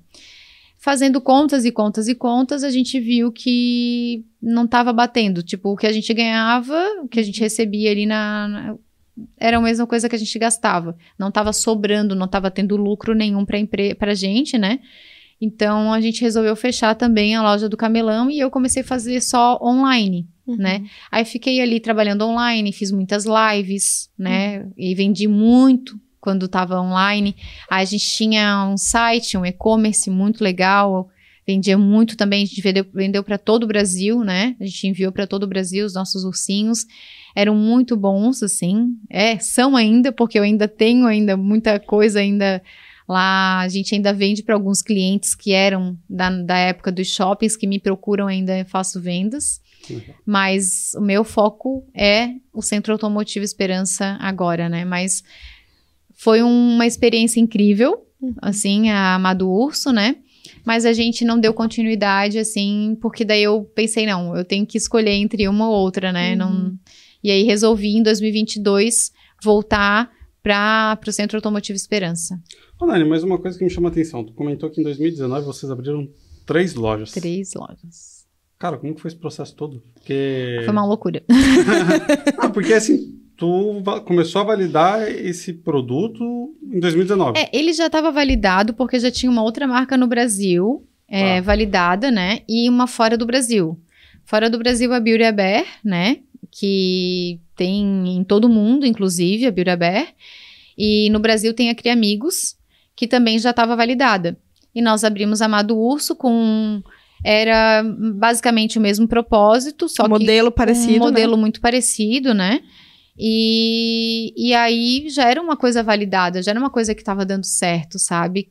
Fazendo contas, a gente viu que não estava batendo. Tipo, o que a gente ganhava, o que a gente recebia ali era a mesma coisa que a gente gastava. Não estava sobrando, não estava tendo lucro nenhum pra gente, né? Então, a gente resolveu fechar também a loja do Camelão e eu comecei a fazer só online, né? Aí, fiquei ali trabalhando online, fiz muitas lives, né? E vendi muito quando estava online. Aí, a gente tinha um site, um e-commerce muito legal, vendia muito também, a gente vendeu para todo o Brasil, né? A gente enviou para todo o Brasil os nossos ursinhos. Eram muito bons, assim. São ainda, porque eu ainda tenho muita coisa ainda lá. A gente ainda vende para alguns clientes que eram da época dos shoppings, que me procuram ainda, eu faço vendas. Mas o meu foco é o Centro Automotivo Esperança agora, né? Mas foi uma experiência incrível, assim, a Amado Urso, né? Mas a gente não deu continuidade, assim, porque daí eu pensei, não, eu tenho que escolher entre uma ou outra, né? E aí resolvi, em 2022, voltar para o Centro Automotivo Esperança. Ô, Nani, mas uma coisa que me chama a atenção. Tu comentou que em 2019 vocês abriram 3 lojas. 3 lojas. Cara, como que foi esse processo todo? Porque... Foi uma loucura. Porque assim, tu começou a validar esse produto em 2019. Ele já estava validado porque já tinha uma outra marca no Brasil, validada, né? E uma fora do Brasil. Fora do Brasil, a Beauty Bear, né? Que tem em todo mundo, inclusive, a Beauty Bear. E no Brasil tem a Cria Amigos, que também já estava validada. E nós abrimos a Amado Urso era basicamente o mesmo propósito, só modelo parecido, um modelo muito parecido, né? E aí já era uma coisa validada, já era uma coisa que estava dando certo, sabe?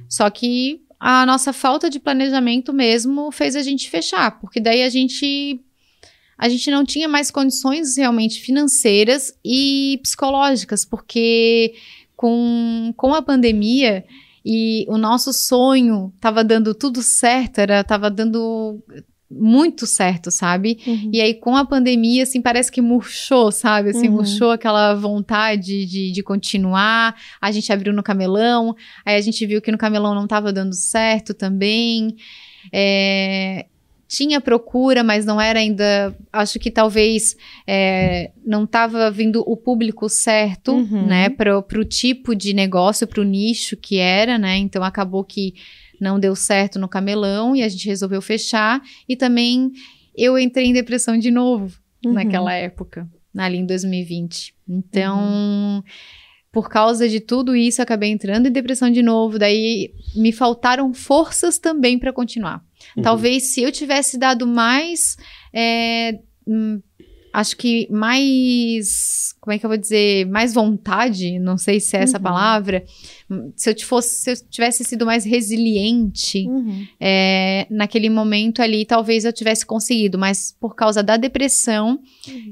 Só que a nossa falta de planejamento mesmo fez a gente fechar, porque daí a gente não tinha mais condições realmente financeiras e psicológicas, porque com a pandemia e o nosso sonho estava dando tudo certo, estava dando muito certo, sabe? E aí com a pandemia, assim, parece que murchou, sabe? Assim, murchou aquela vontade de continuar. A gente abriu no Camelão, aí a gente viu que no Camelão não estava dando certo também. Tinha procura, mas não era ainda... Acho que talvez não estava vindo o público certo, né? Pro tipo de negócio, pro nicho que era, né? Então, acabou que não deu certo no Camelão e a gente resolveu fechar. E também eu entrei em depressão de novo naquela época, ali em 2020. Então... Por causa de tudo isso, acabei entrando em depressão de novo. Daí, me faltaram forças também para continuar. Talvez se eu tivesse dado mais... acho que mais... Como é que eu vou dizer? Mais vontade, não sei se é essa palavra. Se eu tivesse sido mais resiliente naquele momento ali, talvez eu tivesse conseguido. Mas por causa da depressão,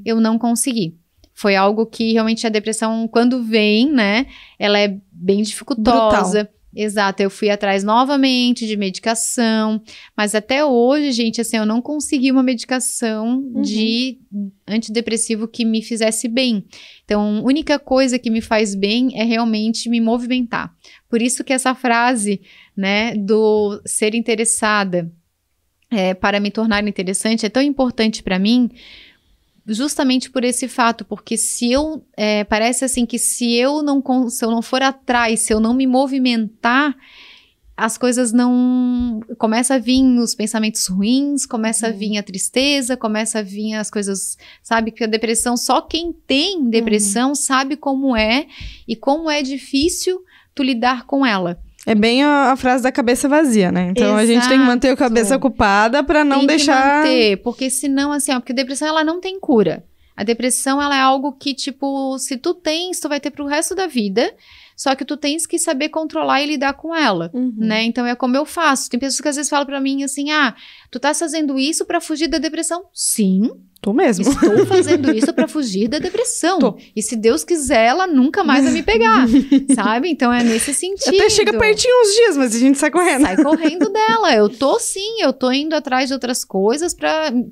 eu não consegui. Foi algo que realmente a depressão, quando vem, né, ela é bem dificultosa. Brutal. Exato, eu fui atrás novamente de medicação, mas até hoje, gente, assim, eu não consegui uma medicação de antidepressivo que me fizesse bem. Então, a única coisa que me faz bem é realmente me movimentar. Por isso que essa frase, né, do ser interessada para me tornar interessante é tão importante para mim, justamente por esse fato, porque parece assim que se eu não for atrás, se eu não me movimentar, as coisas não... Começa a vir os pensamentos ruins, começa a vir a tristeza, começa a vir as coisas, sabe? Que a depressão, só quem tem depressão sabe como é e como é difícil tu lidar com ela. É bem a frase da cabeça vazia, né? Então, a gente tem que manter a cabeça ocupada pra não deixar... Tem que manter, porque senão, assim, porque a depressão, ela não tem cura. A depressão, ela é algo que, tipo, se tu tens, tu vai ter pro resto da vida, só que tu tens que saber controlar e lidar com ela, né? Então, é como eu faço. Tem pessoas que às vezes falam pra mim assim, tu tá fazendo isso pra fugir da depressão? Sim. Tô mesmo. Estou fazendo isso pra fugir da depressão. E se Deus quiser, ela nunca mais vai me pegar, sabe? Então, é nesse sentido. Até chega pertinho uns dias, mas a gente sai correndo. Sai correndo dela. Eu tô indo atrás de outras coisas,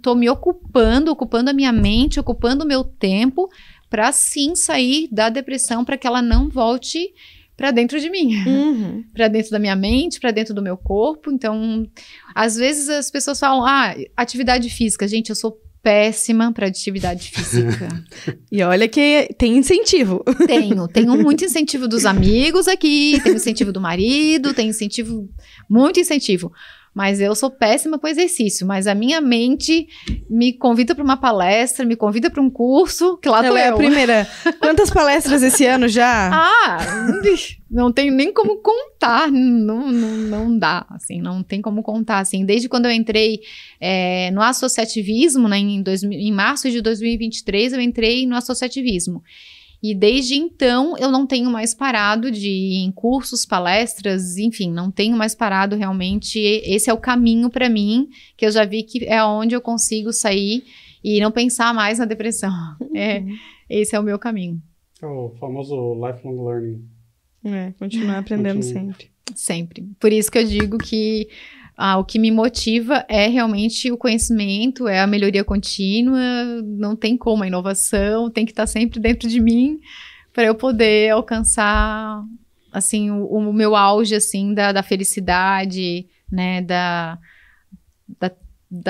tô me ocupando a minha mente, ocupando o meu tempo, pra sim sair da depressão, pra que ela não volte pra dentro de mim, pra dentro da minha mente, pra dentro do meu corpo. Então, às vezes as pessoas falam, atividade física. Gente, eu sou péssima para atividade física. E olha que tem incentivo. Tenho muito incentivo dos amigos aqui, tenho incentivo do marido, muito incentivo. Mas eu sou péssima com exercício, mas a minha mente me convida para uma palestra, me convida para um curso, que lá tô eu. Ela é a primeira. Quantas palestras esse ano já? Não tenho nem como contar, não dá, assim, não tem como contar, assim. Desde quando eu entrei no associativismo, né, em março de 2023, eu entrei no associativismo. E desde então, eu não tenho mais parado de ir em cursos, palestras, enfim, não tenho mais parado realmente. Esse é o caminho para mim, que eu já vi que é onde eu consigo sair e não pensar mais na depressão. Esse é o meu caminho. É o famoso lifelong learning. Continuar aprendendo sempre. Sempre. Por isso que eu digo que o que me motiva é realmente o conhecimento, é a melhoria contínua, não tem como, a inovação tem que estar sempre dentro de mim para eu poder alcançar, assim, o meu auge, assim, da felicidade, né, da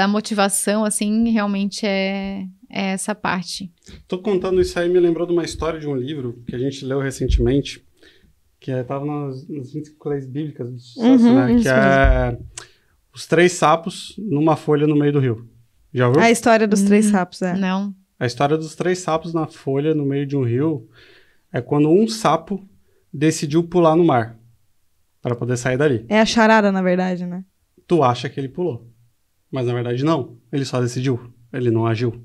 motivação, assim, realmente é essa parte. Tô contando isso aí, me lembrou de uma história de um livro que a gente leu recentemente, que estava nas 25 leis bíblicas do sucesso, né, que é Os 3 sapos numa folha no meio do rio. Já ouviu? A história dos 3 sapos, Não. A história dos 3 sapos na folha no meio de um rio é quando um sapo decidiu pular no mar para poder sair dali. É a charada, na verdade, né? Tu acha que ele pulou, mas na verdade não. Ele só decidiu, ele não agiu.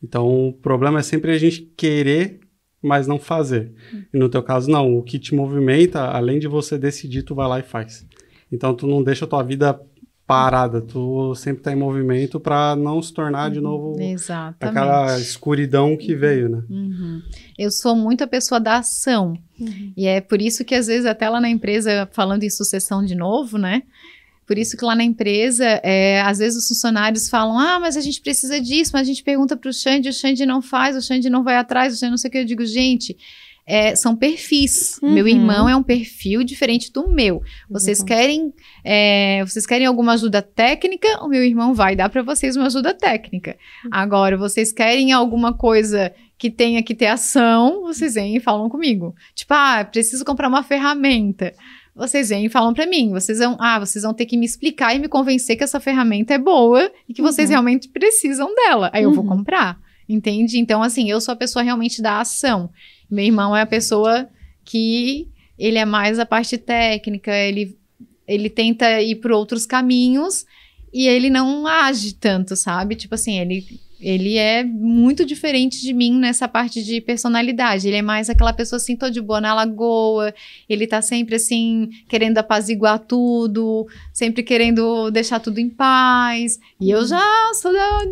Então o problema é sempre a gente querer, mas não fazer. E no teu caso, não. O que te movimenta, além de você decidir, tu vai lá e faz. Então tu não deixa a tua vida parada, tu sempre tá em movimento para não se tornar de novo aquela escuridão que veio, né? Eu sou muito a pessoa da ação. E é por isso que às vezes até lá na empresa, falando em sucessão de novo, né? Por isso que lá na empresa, às vezes os funcionários falam, mas a gente precisa disso, mas a gente pergunta pro Xande, o Xande não faz, o Xande não vai atrás, o Xande não sei o que. Eu digo, gente, são perfis. Meu irmão é um perfil diferente do meu. Vocês querem alguma ajuda técnica? O meu irmão vai dar para vocês uma ajuda técnica. Agora, vocês querem alguma coisa que tenha que ter ação? Vocês vêm e falam comigo. Tipo, preciso comprar uma ferramenta. Vocês vêm e falam para mim. Vocês vão ter que me explicar e me convencer que essa ferramenta é boa e que vocês realmente precisam dela. Aí eu vou comprar. Entende? Então, assim, eu sou a pessoa realmente da ação. Meu irmão é a pessoa que ele é mais a parte técnica, ele tenta ir por outros caminhos e ele não age tanto, sabe? Tipo assim, ele é muito diferente de mim nessa parte de personalidade. Ele é mais aquela pessoa assim, tô de boa na lagoa, ele tá sempre assim, querendo apaziguar tudo, sempre querendo deixar tudo em paz. E eu já sou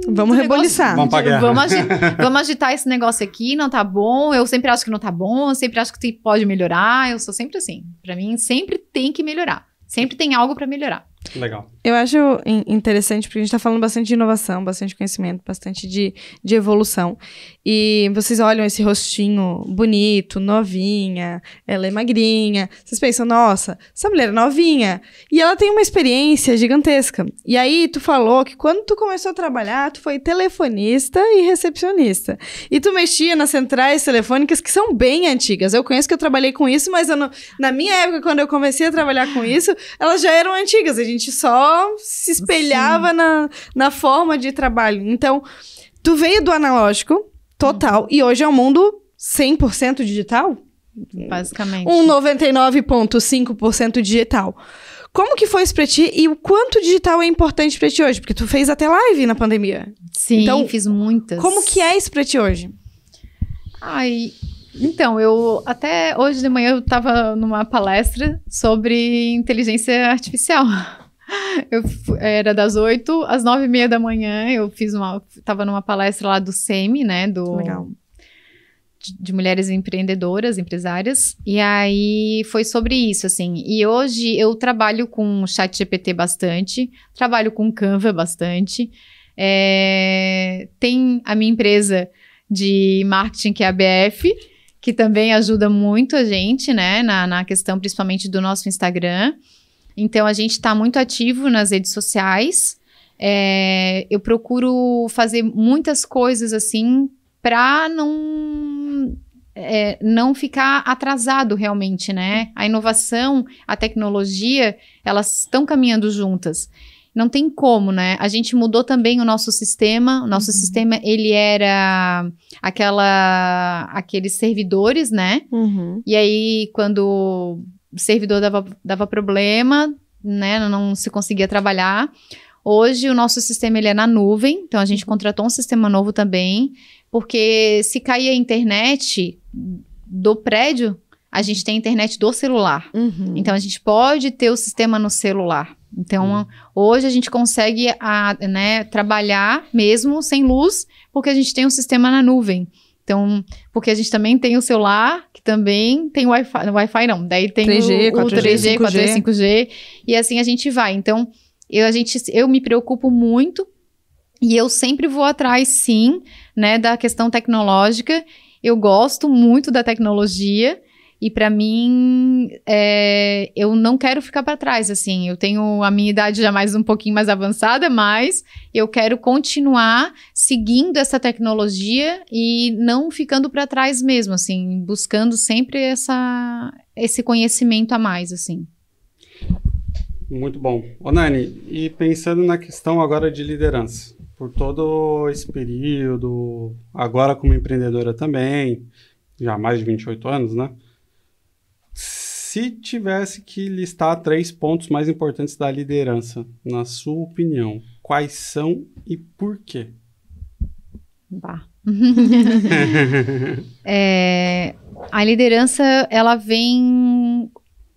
Vamos reboliçar. Vamos agitar esse negócio aqui, não tá bom, eu sempre acho que não tá bom, eu sempre acho que pode melhorar, eu sou sempre assim. Pra mim, sempre tem que melhorar. Sempre tem algo pra melhorar. Legal. Eu acho interessante, porque a gente tá falando bastante de inovação, bastante conhecimento, bastante de evolução. E vocês olham esse rostinho bonito, novinha, ela é magrinha. Vocês pensam, nossa, essa mulher é novinha. E ela tem uma experiência gigantesca. E aí, tu falou que quando tu começou a trabalhar, tu foi telefonista e recepcionista. E tu mexia nas centrais telefônicas que são bem antigas. Eu conheço que eu trabalhei com isso, mas na minha época, quando eu comecei a trabalhar com isso, elas já eram antigas. A gente só se espelhava na forma de trabalho. Então, tu veio do analógico total e hoje é um mundo 100% digital? Basicamente. 99,5% digital. Como que foi isso pra ti e o quanto digital é importante pra ti hoje? Porque tu fez até live na pandemia. Sim, então, fiz muitas. Como que é isso pra ti hoje? Então, eu até hoje de manhã eu tava numa palestra sobre inteligência artificial. Era das 8 às 9h30 da manhã, tava numa palestra lá do SEMI, né, de mulheres empreendedoras, empresárias, e aí foi sobre isso, assim, e hoje eu trabalho com ChatGPT bastante, trabalho com Canva bastante, tem a minha empresa de marketing, que é a BF, que também ajuda muito a gente, né, na questão principalmente do nosso Instagram. Então, a gente está muito ativo nas redes sociais. eu procuro fazer muitas coisas assim para não ficar atrasado realmente, né? A inovação, a tecnologia, elas estão caminhando juntas. Não tem como, né? A gente mudou também o nosso sistema. O nosso sistema, ele era aqueles servidores, né? E aí, quando o servidor dava problema, né? Não se conseguia trabalhar. Hoje, o nosso sistema, ele é na nuvem. Então, a gente contratou um sistema novo também. Porque se cair a internet do prédio, a gente tem a internet do celular. Então, a gente pode ter o sistema no celular. Então, hoje a gente consegue trabalhar mesmo sem luz, porque a gente tem um sistema na nuvem. Então, porque a gente também tem o celular, que também tem o Wi-Fi. Wi-Fi não, daí tem 3G, o 3G, 4G, 5G. E assim a gente vai. Então, eu me preocupo muito. E eu sempre vou atrás, sim, né, da questão tecnológica. Eu gosto muito da tecnologia e, para mim, eu não quero ficar para trás, assim. Eu tenho a minha idade já um pouquinho mais avançada, mas eu quero continuar seguindo essa tecnologia e não ficando para trás mesmo, assim, buscando sempre esse conhecimento a mais, assim. Muito bom. Ô, Nani, e pensando na questão agora de liderança, por todo esse período, agora como empreendedora também, já há mais de 28 anos, né? Se tivesse que listar 3 pontos mais importantes da liderança, na sua opinião, quais são e por quê? Bah. A liderança, ela vem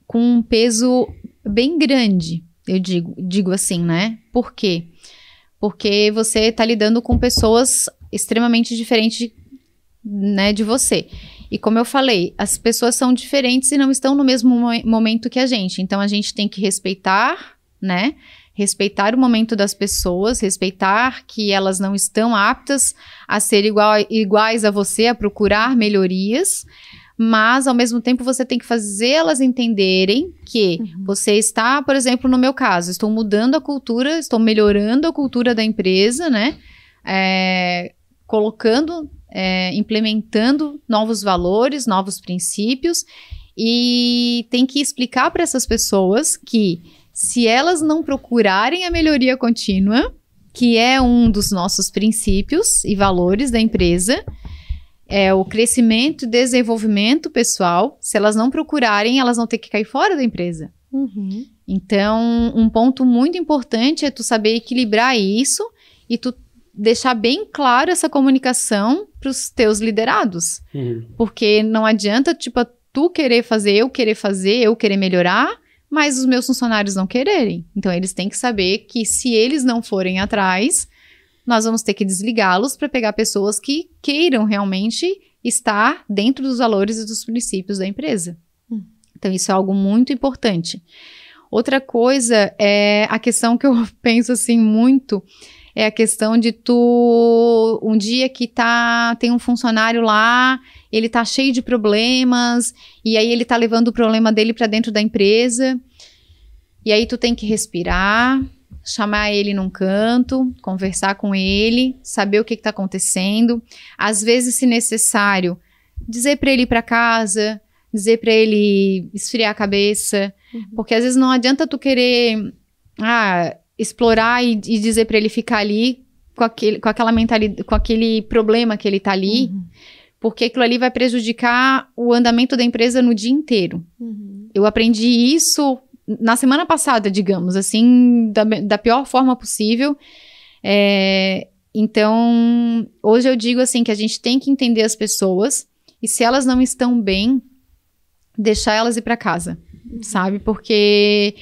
com um peso bem grande, eu digo assim, né? Por quê? Porque você está lidando com pessoas extremamente diferentes, né, de você. E como eu falei, as pessoas são diferentes e não estão no mesmo momento que a gente. Então, a gente tem que respeitar, né? Respeitar o momento das pessoas, respeitar que elas não estão aptas a ser iguais a você, a procurar melhorias. Mas, ao mesmo tempo, você tem que fazer elas entenderem que você está, por exemplo, no meu caso, estou mudando a cultura, estou melhorando a cultura da empresa, né? Implementando novos valores, novos princípios, e tem que explicar para essas pessoas que, se elas não procurarem a melhoria contínua, que é um dos nossos princípios e valores da empresa, o crescimento e desenvolvimento pessoal, se elas não procurarem, elas vão ter que cair fora da empresa. Então, um ponto muito importante é tu saber equilibrar isso e tu deixar bem claro essa comunicação para os teus liderados. Porque não adianta, tipo, tu querer fazer, eu querer melhorar, mas os meus funcionários não quererem. Então, eles têm que saber que se eles não forem atrás, nós vamos ter que desligá-los para pegar pessoas que queiram realmente estar dentro dos valores e dos princípios da empresa. Então, isso é algo muito importante. Outra coisa é a questão que eu penso assim muito, é a questão de um dia que tem um funcionário lá, ele tá cheio de problemas, e aí ele tá levando o problema dele para dentro da empresa, e aí tu tem que respirar, chamar ele num canto, conversar com ele, saber o que está acontecendo. Às vezes, se necessário, dizer para ele ir para casa, dizer para ele esfriar a cabeça, porque às vezes não adianta tu querer explorar e dizer para ele ficar ali com aquela mentalidade, com aquele problema que ele tá ali, porque aquilo ali vai prejudicar o andamento da empresa no dia inteiro. Eu aprendi isso na semana passada, digamos, assim, da pior forma possível. Então, hoje eu digo assim, que a gente tem que entender as pessoas, e se elas não estão bem, deixar elas ir para casa, sabe? Porque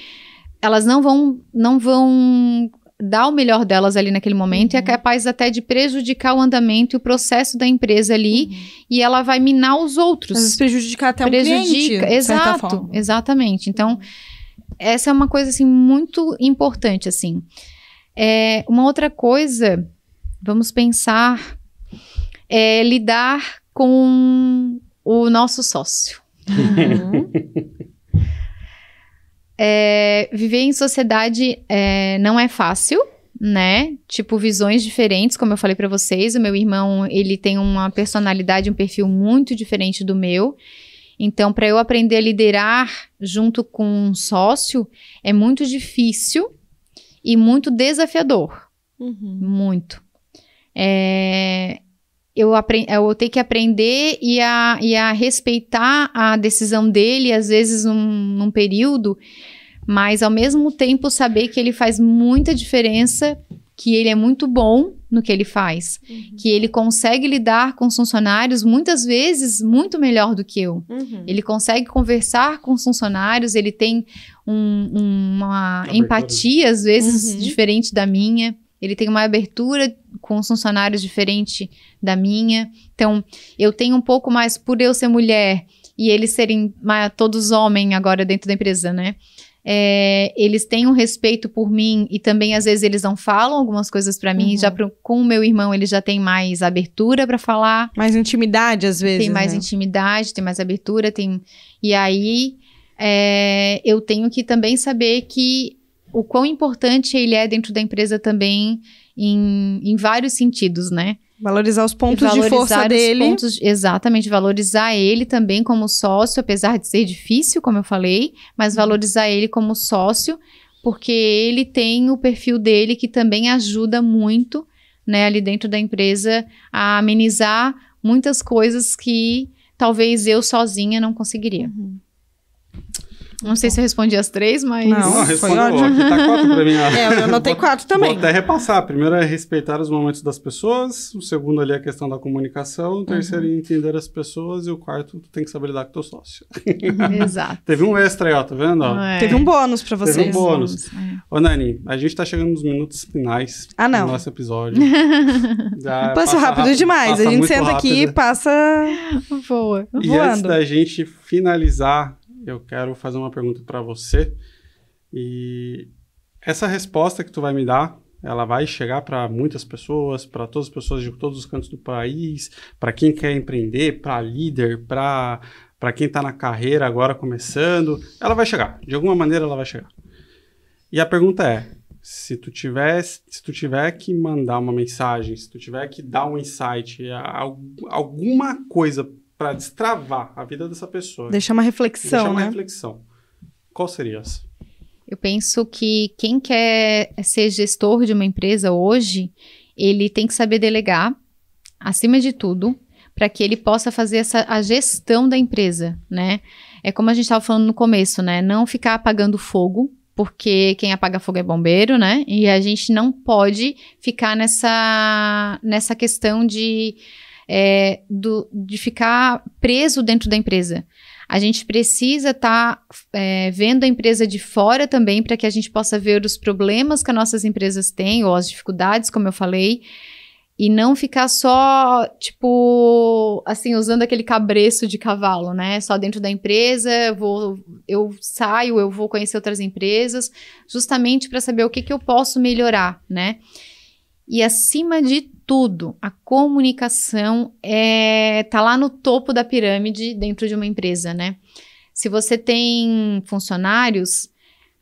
elas não vão dar o melhor delas ali naquele momento, e é capaz até de prejudicar o andamento e o processo da empresa ali, e ela vai minar os outros. Às vezes prejudicar até o cliente, de certa forma. Exatamente. Então, essa é uma coisa, assim, muito importante, assim. Uma outra coisa, vamos pensar, é lidar com o nosso sócio. Viver em sociedade não é fácil, né? Tipo, visões diferentes, como eu falei pra vocês. O meu irmão, ele tem uma personalidade, um perfil muito diferente do meu. Então, para eu aprender a liderar junto com um sócio, é muito difícil e muito desafiador. Muito. Eu tenho que aprender e a respeitar a decisão dele, às vezes num período, mas ao mesmo tempo saber que ele faz muita diferença, que ele é muito bom no que ele faz, que ele consegue lidar com os funcionários muitas vezes muito melhor do que eu. Ele consegue conversar com os funcionários, ele tem uma empatia às vezes diferente da minha, ele tem uma abertura com os funcionários diferente da minha. Então, eu tenho um pouco mais, por eu ser mulher e eles serem todos homens agora dentro da empresa, né? Eles têm um respeito por mim e também às vezes eles não falam algumas coisas pra mim. Já com o meu irmão ele já tem mais abertura pra falar, mais intimidade às vezes, tem mais intimidade, tem mais abertura, e aí eu tenho que também saber que o quão importante ele é dentro da empresa também em vários sentidos, né? Valorizar os pontos de força dele. Exatamente, valorizar ele também como sócio, apesar de ser difícil, como eu falei, mas valorizar ele como sócio, porque ele tem o perfil dele que também ajuda muito, né, ali dentro da empresa a amenizar muitas coisas que talvez eu sozinha não conseguiria. Não sei se eu respondi as 3, mas... Não, respondeu. Aqui tá 4 pra mim. Eu anotei 4 também. Vou até repassar. Primeiro é respeitar os momentos das pessoas. O segundo ali é a questão da comunicação. O terceiro é entender as pessoas. E o quarto, tu tem que saber lidar com teu sócio. Exato. Teve um extra aí, ó. Tá vendo? Teve um bônus pra vocês. Teve um bônus. Ô, Nani, a gente tá chegando nos minutos finais do nosso episódio. Passa rápido demais. A gente senta aqui e passa... Voa. E antes da gente finalizar, eu quero fazer uma pergunta para você, e essa resposta que tu vai me dar, ela vai chegar para muitas pessoas, para todas as pessoas de todos os cantos do país, para quem quer empreender, para líder, para quem está na carreira agora começando, ela vai chegar, de alguma maneira ela vai chegar. E a pergunta é, se tu tiver que mandar uma mensagem, se tu tiver que dar um insight, alguma coisa para destravar a vida dessa pessoa. Deixar uma reflexão, Deixar uma reflexão. Qual seria essa? Eu penso que quem quer ser gestor de uma empresa hoje, ele tem que saber delegar, acima de tudo, para que ele possa fazer a gestão da empresa, né? É como a gente estava falando no começo, né? Não ficar apagando fogo, porque quem apaga fogo é bombeiro, né? E a gente não pode ficar nessa questão de ficar preso dentro da empresa. A gente precisa estar vendo a empresa de fora também, para que a gente possa ver os problemas que as nossas empresas têm, ou as dificuldades, como eu falei, e não ficar só, tipo, assim, usando aquele cabreço de cavalo, né? Só dentro da empresa, eu vou conhecer outras empresas, justamente para saber o que eu posso melhorar, né? E acima de tudo, a comunicação tá lá no topo da pirâmide dentro de uma empresa, né? Se você tem funcionários,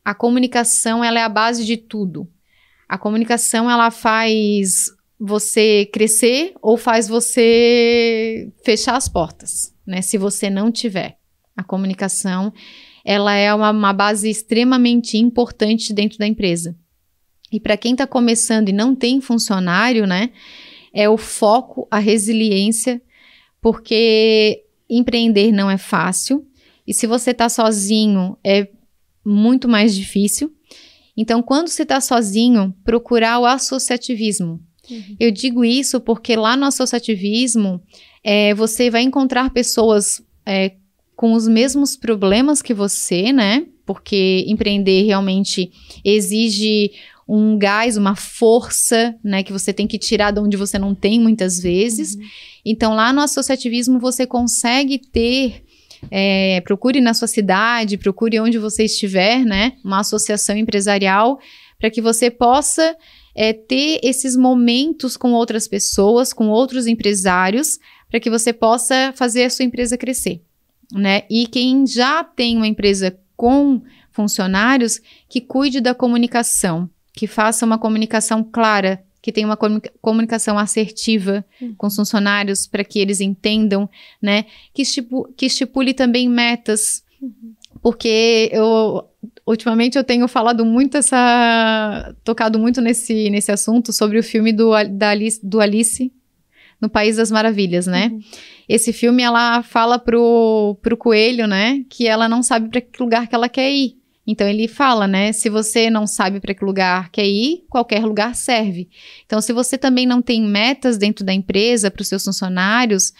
a comunicação ela é a base de tudo. A comunicação ela faz você crescer ou faz você fechar as portas, né? Se você não tiver. A comunicação ela é uma base extremamente importante dentro da empresa. E para quem está começando e não tem funcionário, né, é o foco, a resiliência, porque empreender não é fácil. E se você está sozinho, é muito mais difícil. Então, quando você está sozinho, procurar o associativismo. Eu digo isso porque lá no associativismo, você vai encontrar pessoas com os mesmos problemas que você, né? Porque empreender realmente exige um gás, uma força, né, que você tem que tirar de onde você não tem muitas vezes. Então, lá no associativismo, você consegue ter, procure na sua cidade, procure onde você estiver, né, uma associação empresarial, para que você possa ter esses momentos com outras pessoas, com outros empresários, para que você possa fazer a sua empresa crescer, né? E quem já tem uma empresa com funcionários, que cuide da comunicação, que faça uma comunicação clara, que tenha uma comunicação assertiva com os funcionários para que eles entendam, né? Que estipule também metas, porque ultimamente eu tenho falado muito tocado muito nesse assunto sobre o filme do Alice no País das Maravilhas, né? Esse filme, ela fala pro coelho, né? Que ela não sabe para que lugar que ela quer ir. Então, ele fala, né? Se você não sabe para que lugar quer ir, qualquer lugar serve. Então, se você também não tem metas dentro da empresa para os seus funcionários,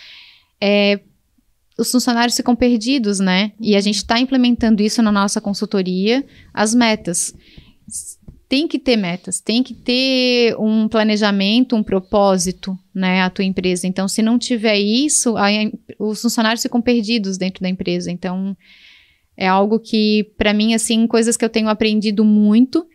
os funcionários ficam perdidos, né? E a gente está implementando isso na nossa consultoria, as metas. Tem que ter metas, tem que ter um planejamento, um propósito, né? A tua empresa. Então, se não tiver isso, os funcionários ficam perdidos dentro da empresa. Então, é algo que, para mim, assim, coisas que eu tenho aprendido muito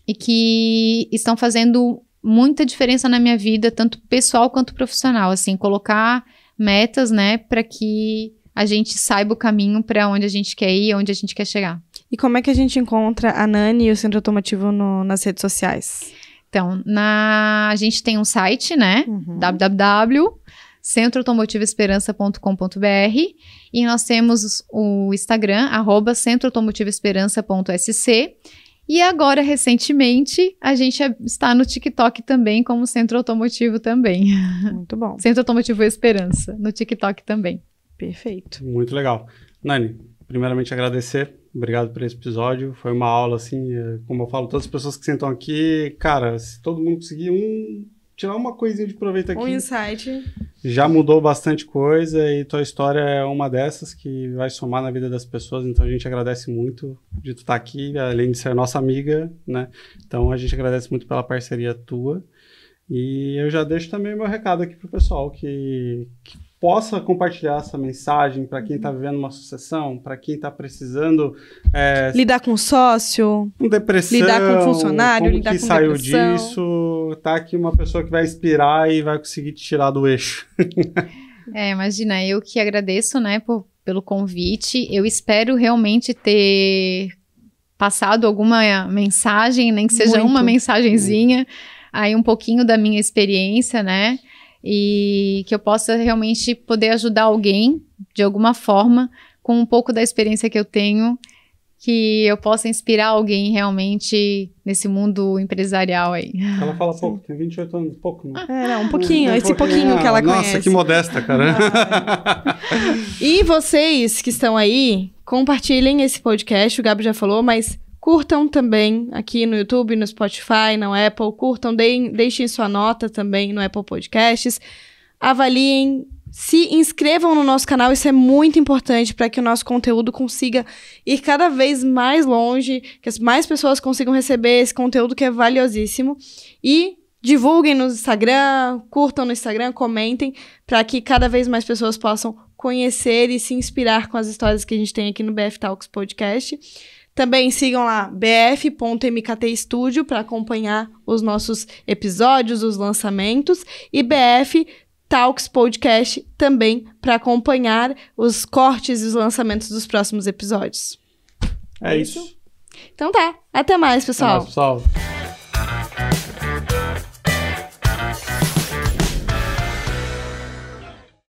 e que estão fazendo muita diferença na minha vida, tanto pessoal quanto profissional. Assim, colocar metas, né, para que a gente saiba o caminho para onde a gente quer ir, onde a gente quer chegar. E como é que a gente encontra a Nani e o Centro Automotivo nas redes sociais? Então, a gente tem um site, né, www.centroautomotivoesperança.com.br, e nós temos o Instagram, @centroautomotivoesperança.sc, e agora, recentemente, a gente está no TikTok também, como Centro Automotivo também. Muito bom. Centro Automotivo Esperança, no TikTok também. Perfeito. Muito legal. Nani, primeiramente agradecer. Obrigado por esse episódio. Foi uma aula, assim, como eu falo, todas as pessoas que sentam aqui, cara, se todo mundo conseguir tirar uma coisinha de proveito aqui. Um insight. Já mudou bastante coisa e tua história é uma dessas que vai somar na vida das pessoas. Então a gente agradece muito de tu estar aqui, além de ser nossa amiga, né? Então a gente agradece muito pela parceria tua. E eu já deixo também o meu recado aqui pro pessoal que possa compartilhar essa mensagem para quem está vivendo uma sucessão, para quem está precisando lidar com sócio, com depressão, lidar com funcionário, lidar com saiu depressão. Disso, tá aqui uma pessoa que vai inspirar e vai conseguir te tirar do eixo. Imagina, eu que agradeço, né, pelo convite. Eu espero realmente ter passado alguma mensagem, nem que seja uma mensagenzinha, aí um pouquinho da minha experiência, né? E que eu possa realmente poder ajudar alguém, de alguma forma, com um pouco da experiência que eu tenho, que eu possa inspirar alguém realmente nesse mundo empresarial aí. Ela fala pouco, tem 28 anos, pouco, né? Um pouquinho, esse pouquinho que ela conhece. Nossa, que modesta, cara. E vocês que estão aí, compartilhem esse podcast, o Gabi já falou, mas curtam também aqui no YouTube, no Spotify, no Apple. Curtam, deixem sua nota também no Apple Podcasts. Avaliem, se inscrevam no nosso canal. Isso é muito importante para que o nosso conteúdo consiga ir cada vez mais longe, que as mais pessoas consigam receber esse conteúdo que é valiosíssimo. E divulguem no Instagram, curtam no Instagram, comentem, para que cada vez mais pessoas possam conhecer e se inspirar com as histórias que a gente tem aqui no BF Talks Podcast. Também sigam lá bf.mkt Studio para acompanhar os nossos episódios, os lançamentos, e BF Talks Podcast também para acompanhar os cortes e os lançamentos dos próximos episódios. É isso. Então tá, até mais, pessoal. Até mais, pessoal.